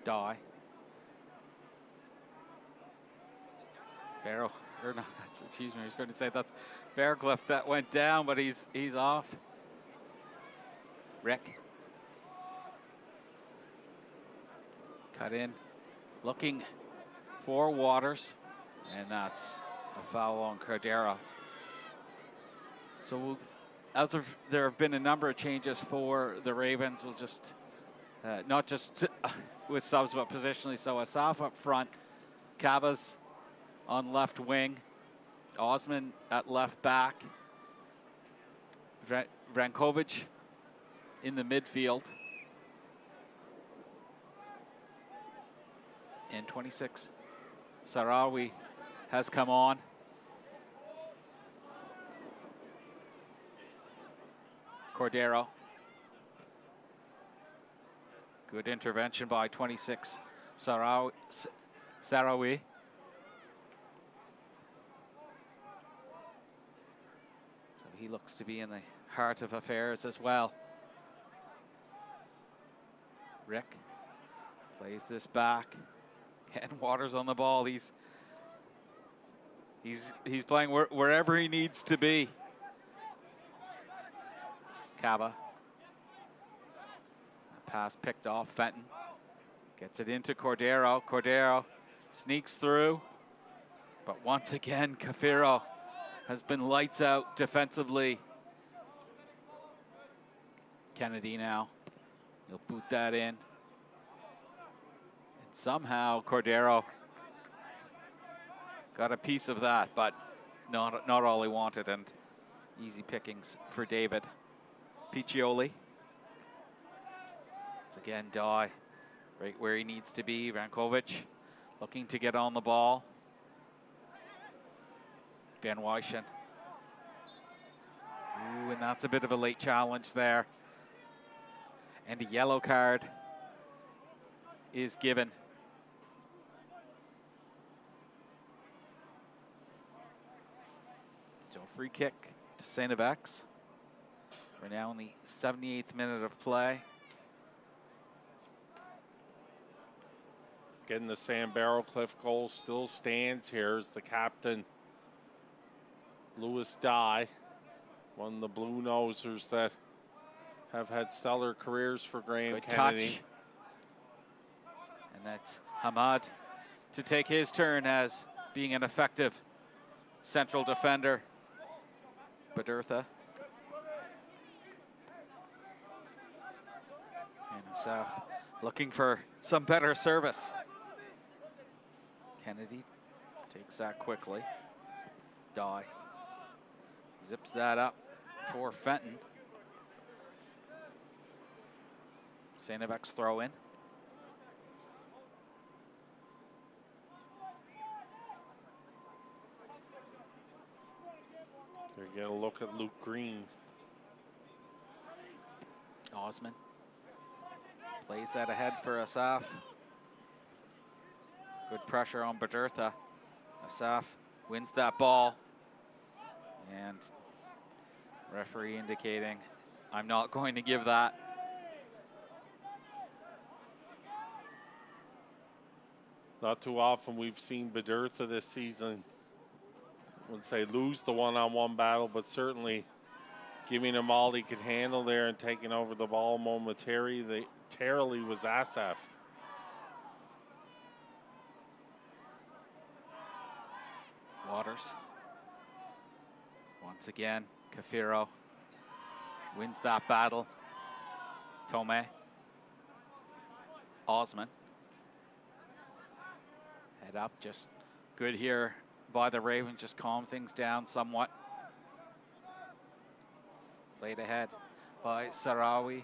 F: Dye. Barrow, or no, excuse me, I was going to say that's Bearcliff that went down, but he's off. Rick. Cut in, looking for Waters, and that's a foul on Cordero. So as there have been a number of changes for the Ravens, we'll just, not just with subs, but positionally. So Asaf up front, Kaba's on left wing, Osman at left back, Vrankovic in the midfield, and 26 Sarawi has come on. Cordero. Good intervention by 26 Sarawi. He looks to be in the heart of affairs as well. Rick plays this back. Ken Waters on the ball. He's playing wherever he needs to be. Kaba. Pass picked off. Fenton gets it into Cordero. Cordero sneaks through. But once again, Cafiro has been lights out defensively. Kennedy now. He'll boot that in. And somehow Cordero got a piece of that, but not all he wanted, and easy pickings for David. Piccioli. It's again Dye, right where he needs to be. Rankovic looking to get on the ball. Van Wyschen. Ooh, and that's a bit of a late challenge there. And a yellow card is given. So free kick to StFX. We're now in the 78th minute of play.
E: Again, the Sam Barrowcliff goal still stands here as the captain, Lewis Dye, one of the Blue Nosers that have had stellar careers for Graham
F: Good
E: Kennedy.
F: Touch. And that's Hamad to take his turn as being an effective central defender. Badertha. And Asaf looking for some better service. Kennedy takes that quickly. Dye zips that up for Fenton. StFX throw in.
E: They're going to look at Luke Green.
F: Osman plays that ahead for Asaf. Good pressure on Badertha. Asaf wins that ball. And referee indicating, I'm not going to give that.
E: Not too often we've seen Badertha this season, I wouldn't say lose the one-on-one battle, but certainly giving him all he could handle there and taking over the ball momentarily was Asaf.
F: Waters. Once again, Cafiro wins that battle. Tome. Osman. Head up, just good here by the Ravens, just calm things down somewhat. Played ahead by Sarawi.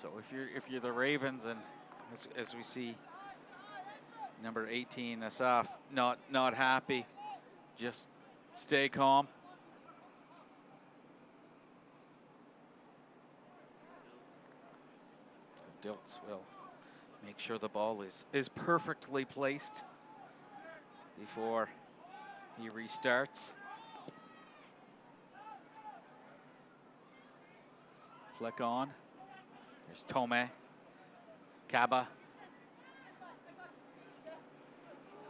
F: So if you're the Ravens, and as we see number 18 Asaf not happy, just stay calm. So Diltz will make sure the ball is perfectly placed before he restarts. Flick on. There's Tome. Kaba.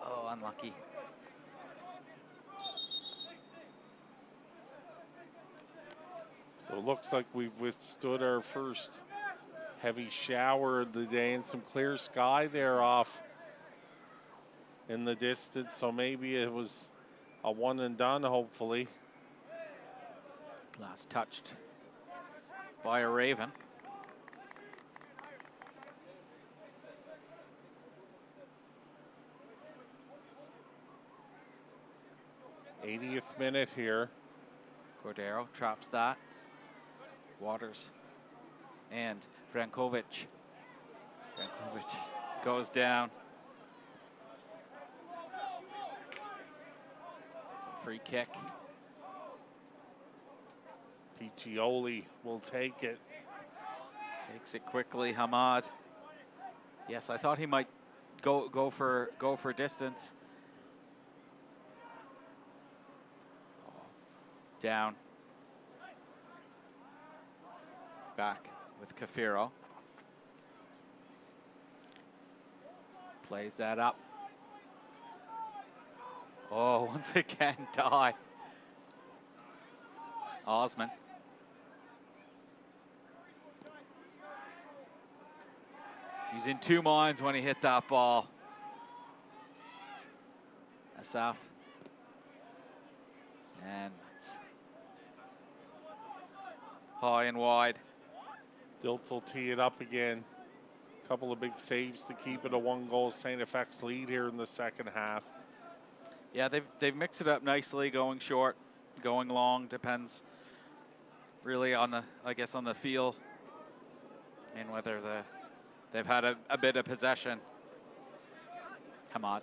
F: Oh, unlucky.
E: So it looks like we've withstood our first heavy shower of the day and some clear sky there off in the distance. So maybe it was a one and done, hopefully.
F: Last touched by a Raven.
E: '80th minute here.
F: Cordero traps that. Waters and Frankovic. Frankovic goes down. Free kick.
E: Piccioli will take it.
F: Takes it quickly, Hamad. Yes, I thought he might go for distance. Down. Back with Kafiro. Plays that up. Oh, once again, die. Osman. He's in two minds when he hit that ball. Asaf. And that's high and wide.
E: Diltz will tee it up again. Couple of big saves to keep it a 1-goal StFX lead here in the second half.
F: Yeah, they've mixed it up nicely, going short, going long, depends really on the, I guess, on the feel and whether they've had a bit of possession. Hamad.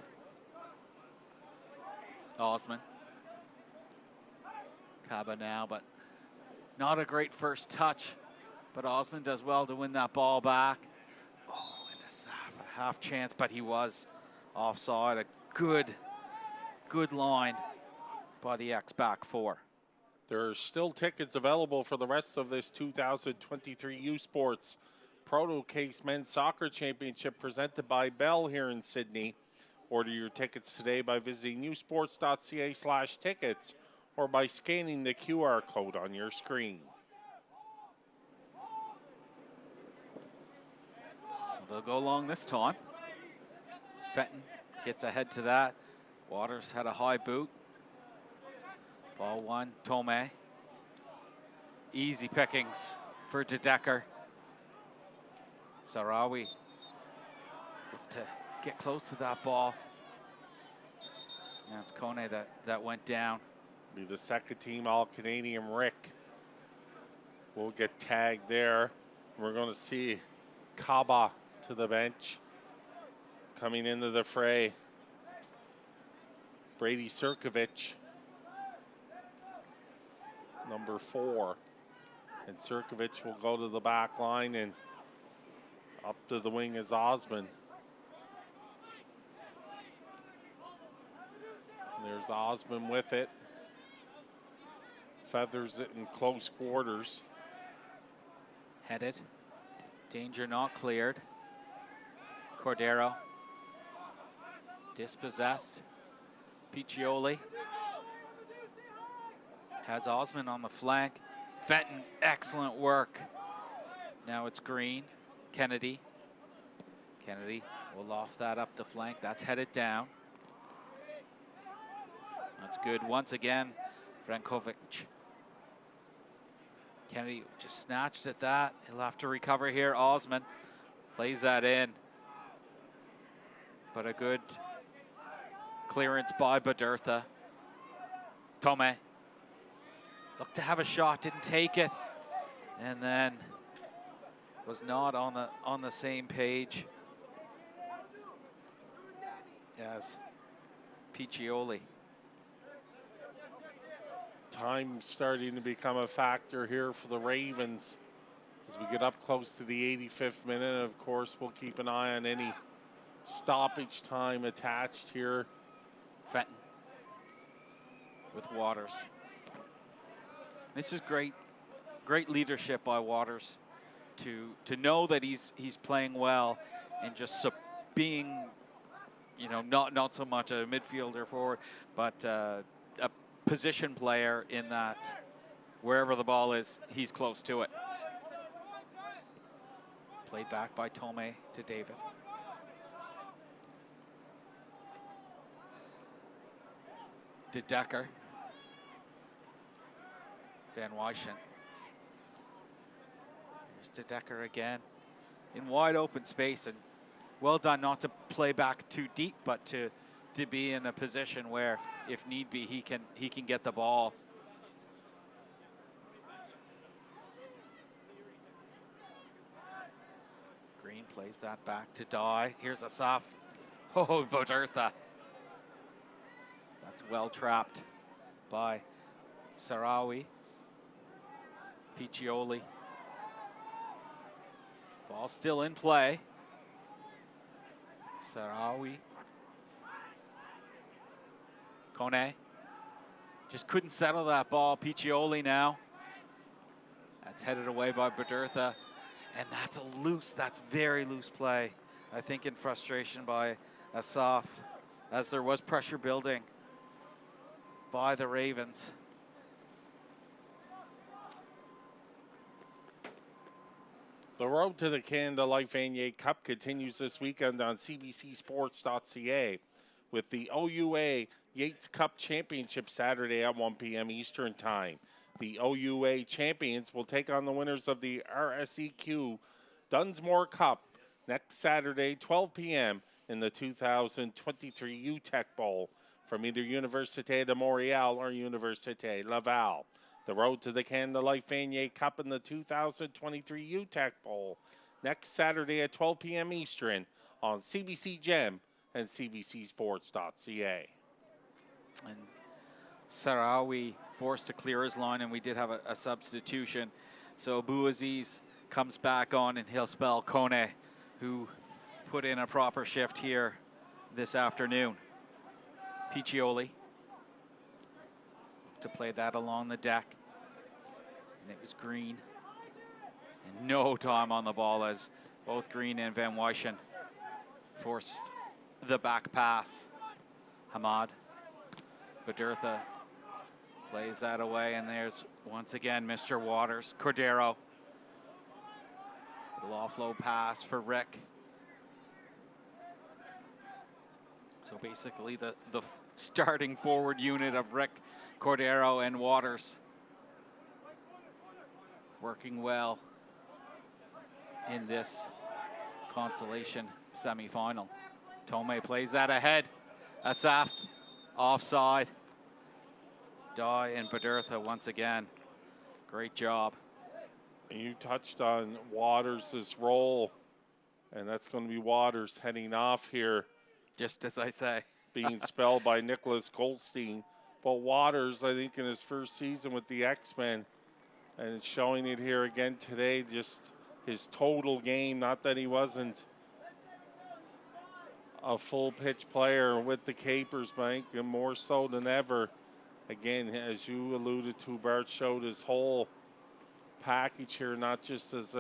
F: Osman. Kaba now, but not a great first touch. But Osman does well to win that ball back. Oh, and Asaf, a half chance, but he was offside. A good line by the X-back four.
E: There are still tickets available for the rest of this 2023 U Sports Proto Case Men's Soccer Championship presented by Bell here in Sydney. Order your tickets today by visiting usports.ca/tickets or by scanning the QR code on your screen.
F: So they'll go long this time. Fenton gets ahead to that. Waters had a high boot. Ball one, Tome. Easy pickings for De Decker. Sarawi looked to get close to that ball. Now it's Kone that went down.
E: Be the second team All-Canadian Rick will get tagged there. We're going to see Kaba to the bench coming into the fray. Brady Sirkovich, number 4. And Sirkovich will go to the back line, and up to the wing is Osman. There's Osman with it. Feathers it in close quarters.
F: Headed. Danger not cleared. Cordero. Dispossessed. Piccioli. Has Osman on the flank. Fenton, excellent work. Now it's Green. Kennedy. Kennedy will loft that up the flank. That's headed down. That's good. Once again, Frankovic. Kennedy just snatched at that. He'll have to recover here. Osman plays that in. But a good clearance by Badertha. Tome looked to have a shot, didn't take it. And then was not on the same page as Piccioli.
E: Time starting to become a factor here for the Ravens as we get up close to the 85th minute. Of course, we'll keep an eye on any stoppage time attached here.
F: Fenton with Waters. This is great leadership by Waters to know that he's playing well and just being, you know, not so much a midfielder forward, but a position player in that wherever the ball is, he's close to it. Played back by Tome to David. De Decker. Van Wyschen. Here's De Decker again in wide open space, and well done not to play back too deep, but to be in a position where, if need be, he can get the ball. Green plays that back to Dye. Here's Asaf. Oh, Badertha. That's well trapped by Sarawi. Piccioli. Ball still in play. Sarawi. Kone. Just couldn't settle that ball. Piccioli now. That's headed away by Badertha. And that's very loose play. I think in frustration by Asaf, as there was pressure building by the Ravens.
E: The road to the Canada Life Vanier Cup continues this weekend on CBCSports.ca with the OUA Yates Cup Championship Saturday at 1 p.m. Eastern Time. The OUA champions will take on the winners of the RSEQ Dunsmore Cup next Saturday, 12 p.m. in the 2023 UTEC Bowl from either Université de Montréal or Université Laval. The road to the Canada Life Vanier Cup in the 2023 UTEC Bowl next Saturday at 12 p.m. Eastern on CBC Gem and CBCSports.ca.
F: And Sarawi forced to clear his line, and we did have a substitution. So Bouaziz comes back on, and he'll spell Kone, who put in a proper shift here this afternoon. Piccioli to play that along the deck. And it was Green. And no time on the ball as both Green and Van Wyschen forced the back pass. Hamad. Badertha plays that away, and there's once again Mr. Waters. Cordero. Little offload pass for Rick. So basically the starting forward unit of Rick, Cordero, and Waters working well in this Consolation semifinal. Tome plays that ahead. Asaf offside. Dye and Badertha once again. Great job.
E: You touched on Waters' role, and that's going to be Waters heading off here.
F: Just as I say.
E: Being spelled by Nicholas Goldstein. But Waters, I think in his first season with the X-Men, and showing it here again today, just his total game, not that he wasn't a full pitch player with the Capers, Mike, and more so than ever. Again, as you alluded to, Bart showed his whole package here, not just as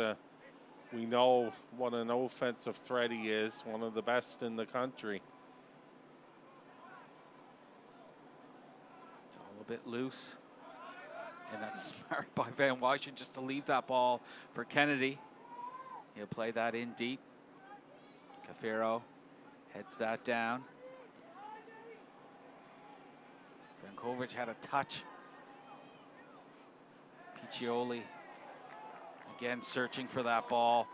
E: we know what an offensive threat he is, one of the best in the country.
F: It's all a bit loose. And that's smart by Van Wyschen just to leave that ball for Kennedy. He'll play that in deep. Cafero heads that down. Vankovic had a touch. Piccioli again searching for that ball.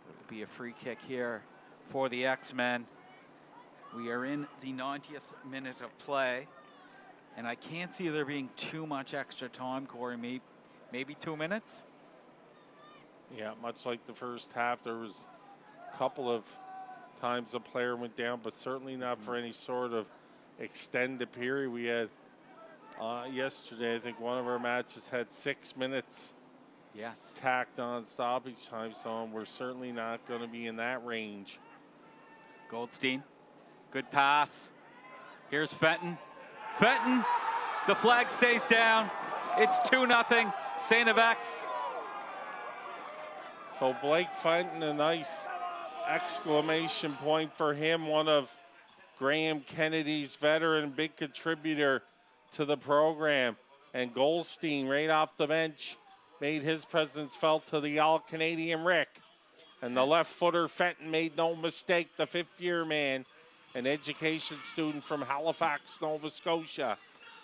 F: It will be a free kick here for the X-Men. We are in the 90th minute of play, and I can't see there being too much extra time, Corey. Maybe 2 minutes?
E: Yeah, much like the first half, there was a couple of times a player went down, but certainly not for any sort of extended period. We had yesterday, I think one of our matches had 6 minutes tacked on stoppage time, so we're certainly not going to be in that range.
F: Goldstein, good pass. Here's Fenton. Fenton, the flag stays down. It's 2-0, StFX.
E: So Blake Fenton, a nice exclamation point for him, one of Graham Kennedy's veteran, big contributor to the program. And Goldstein, right off the bench, made his presence felt to the All-Canadian Rick. And the left footer, Fenton, made no mistake, the fifth-year man, an education student from Halifax, Nova Scotia,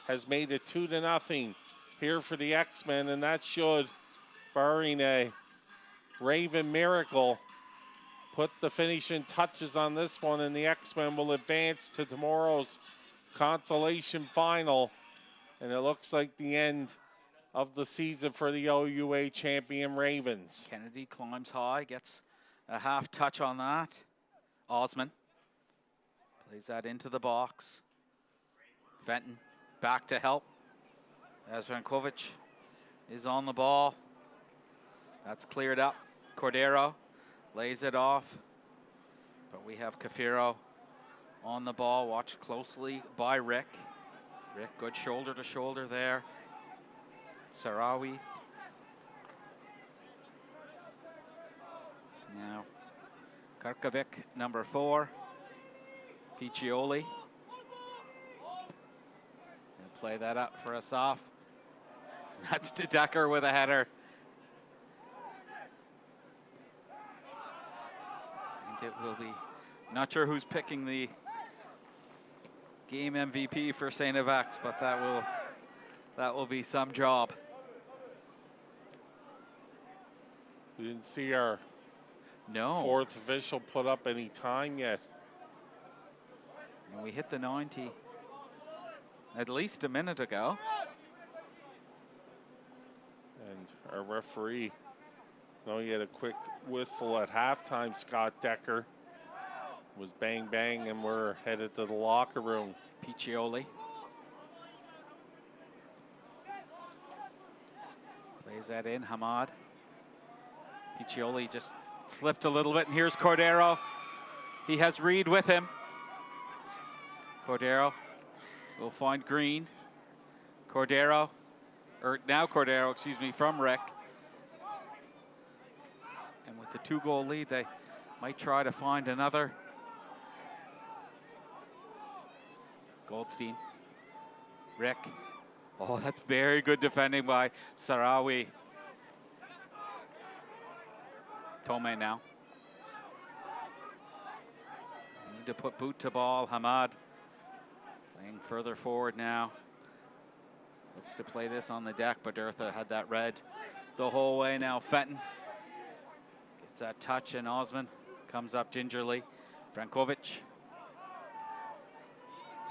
E: has made it 2-0 here for the X-Men, and that should, barring a Raven miracle, put the finishing touches on this one, and the X-Men will advance to tomorrow's Consolation final. And it looks like the end of the season for the OUA champion Ravens.
F: Kennedy climbs high, gets a half touch on that. Osman plays that into the box. Fenton back to help as Vankovic is on the ball. That's cleared up. Cordero lays it off, but we have Cafero on the ball, watched closely by Rick. Rick, good shoulder to shoulder there. Sarawi. Now, Karkovic, number 4. Piccioli. And play that up for us off. That's to Decker with a header. And it will be, not sure who's picking the game MVP for StFX, but that will be some job.
E: We didn't see our
F: No.
E: 4th official put up any time yet.
F: And we hit the 90 at least a minute ago.
E: And our referee, he had a quick whistle at halftime, Scott Decker. Was bang bang, and we're headed to the locker room.
F: Piccioli. Plays that in, Hamad. Piccioli just slipped a little bit, and here's Cordero. He has Reed with him. Cordero will find Green. Cordero, excuse me, from Rick. And with the 2-goal lead, they might try to find another. Goldstein. Rick. Oh, that's very good defending by Sarawi. Tome now. Need to put boot to ball. Hamad playing further forward now. Looks to play this on the deck, but Bertha had that red the whole way. Now Fenton gets that touch, and Osman comes up gingerly. Frankovic.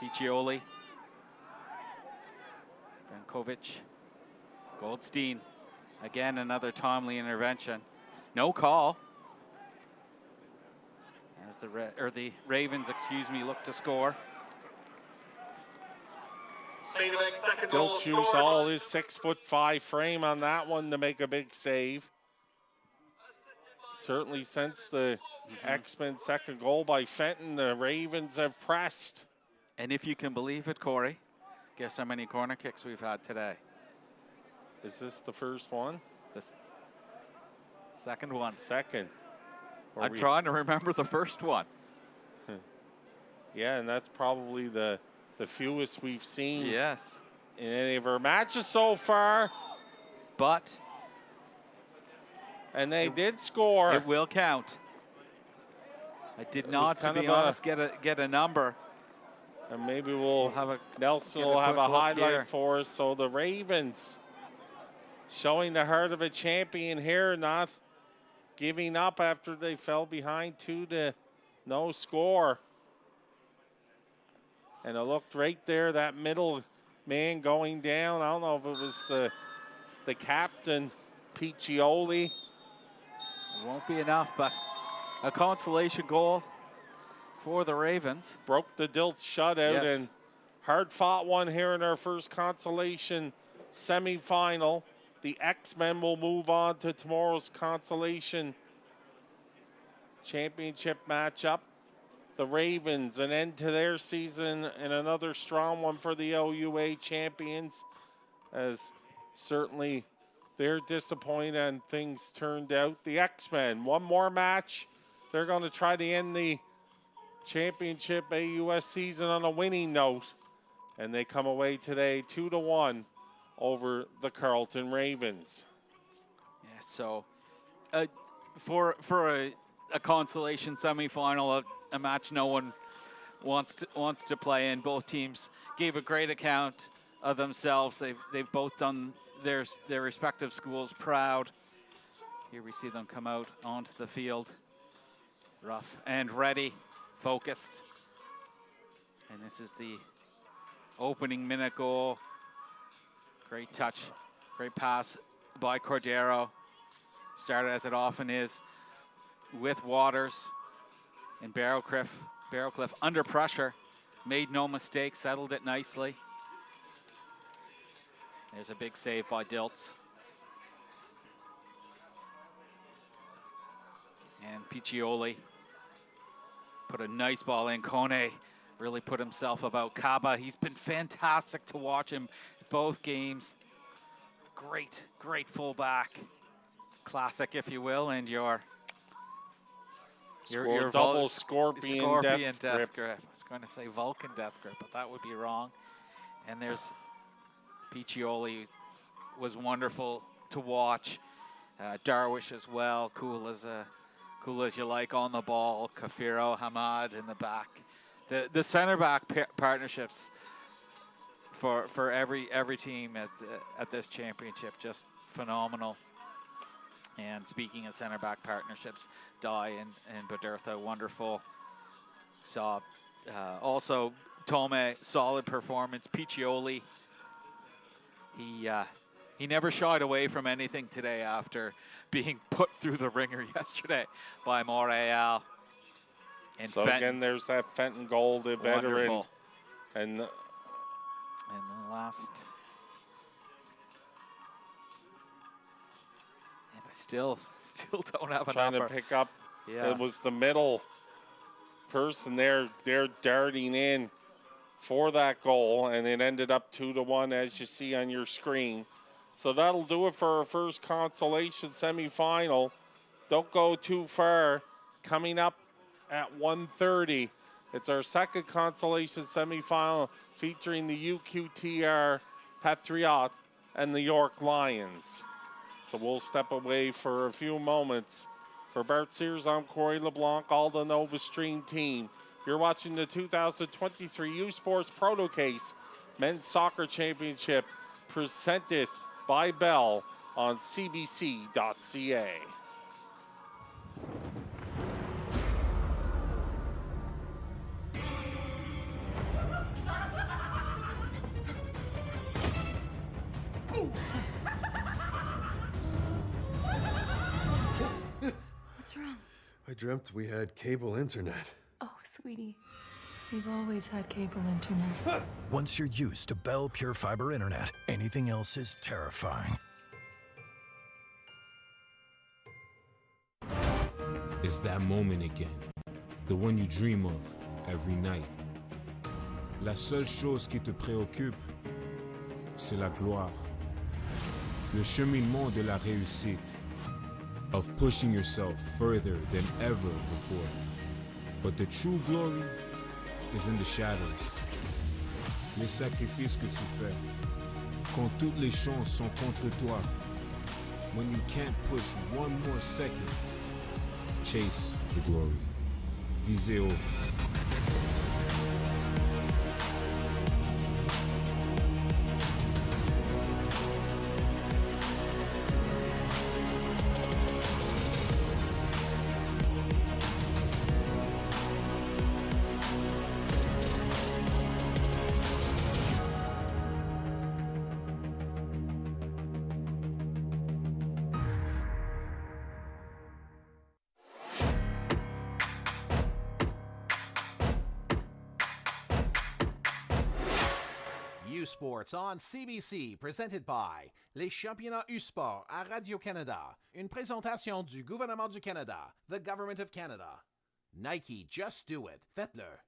F: Piccioli. Frankovic. Goldstein. Again, another timely intervention. No call. As the Ravens, look to score.
E: Dilts used all his 6'5" frame on that one to make a big save. Certainly since the X-Men second goal by Fenton, the Ravens have pressed.
F: And if you can believe it, Corey, guess how many corner kicks we've had today?
E: Is this the first one?
F: The second one.
E: Second.
F: I'm trying to remember the first one.
E: Yeah, and that's probably the fewest we've seen.
F: Yes.
E: In any of our matches so far.
F: But.
E: And they did score.
F: It will count. I did not, to be honest, get a number.
E: And maybe Nelson will have a highlight for us. So the Ravens showing the heart of a champion here, not giving up after they fell behind 2-0 score. And it looked right there, that middle man going down. I don't know if it was the captain, Piccioli.
F: It won't be enough, but a consolation goal for the Ravens.
E: Broke the Dilts shutout, and hard-fought one here in our first consolation semifinal. The X-Men will move on to tomorrow's consolation championship matchup. The Ravens, an end to their season, and another strong one for the OUA champions, as certainly they're disappointed and things turned out. The X-Men, one more match. They're going to try to end the championship AUS season on a winning note, and they come away today 2-1 over the Carleton Ravens.
F: Yeah, so for a consolation semifinal, a match no one wants to play in. Both teams gave a great account of themselves. They've both done their respective schools proud. Here we see them come out onto the field, rough and ready, focused. And this is the opening minute goal. Great touch, great pass by Cordero. Started, as it often is, with Waters. And Barrowcliff under pressure, made no mistake, settled it nicely. There's a big save by Dilts. And Piccioli put a nice ball in. Kone really put himself about. Kaba, he's been fantastic to watch him both games. Great fullback. Classic, if you will, and your
E: double scorpion death grip.
F: I was going to say Vulcan death grip, but that would be wrong. And there's Piccioli, was wonderful to watch. Darwish as well, cool as you like on the ball. Kafiro, Hamad in the back. The center back partnerships for every team at this championship, just phenomenal. And speaking of center back partnerships, Dye and Badertha, wonderful. Saw also Tome, solid performance. Piccioli, he never shied away from anything today after being put through the ringer yesterday by Montreal. And
E: so
F: Fenton,
E: again, there's that Fenton goal, the veteran.
F: wonderful.
E: And
F: the last. And I still don't have a
E: trying
F: number.
E: to pick up.
F: Yeah.
E: It was the middle person there. They're darting in for that goal, and it ended up 2-1, as you see on your screen. So that'll do it for our first consolation semifinal. Don't go too far. Coming up at 1:30, it's our second consolation semifinal featuring the UQTR Patriot and the York Lions. So we'll step away for a few moments. For Bart Sears, I'm Corey LeBlanc, all the Nova Stream team. You're watching the 2023 U Sports Proto Case Men's Soccer Championship presented by Bell on cbc.ca.
J: What's wrong?
K: I dreamt we had cable internet.
J: Oh, sweetie. We've always had cable internet.
L: Once you're used to Bell Pure Fiber Internet, anything else is terrifying.
A: It's that moment again, the one you dream of every night. La seule chose qui te préoccupe, c'est la gloire. Le cheminement de la réussite, of pushing yourself further than ever before. But the true glory is in the shadows. Les sacrifices que tu fais, quand toutes les chances sont contre toi. When you can't push one more second, chase the glory. Visez haut.
B: Sports on CBC, presented by les Championnats U-Sport à Radio-Canada. Une présentation du gouvernement du Canada, the Government of Canada. Nike, just do it. Faites-le.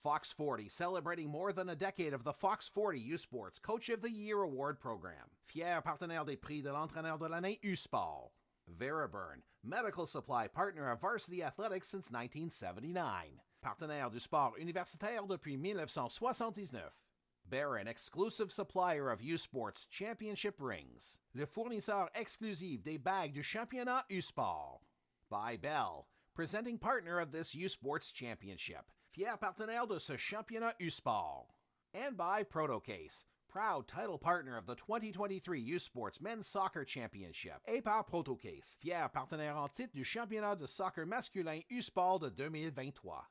B: Fox 40, celebrating more than a decade of the Fox 40 U-Sports Coach of the Year Award Program. Fier partenaire des prix de l'entraîneur de l'année U-Sport. Veraburn, medical supply partner of Varsity Athletics since 1979. Partenaire du sport universitaire depuis 1979. Barron, exclusive supplier of U-Sports Championship rings. Le fournisseur exclusif des bagues du championnat U-Sport. By Bell, presenting partner of this U-Sports Championship. Fier partenaire de ce championnat U-Sport. And by Protocase, proud title partner of the 2023 U-Sports Men's Soccer Championship. Et par Protocase, fier partenaire en titre du championnat de soccer masculin U-Sport de 2023.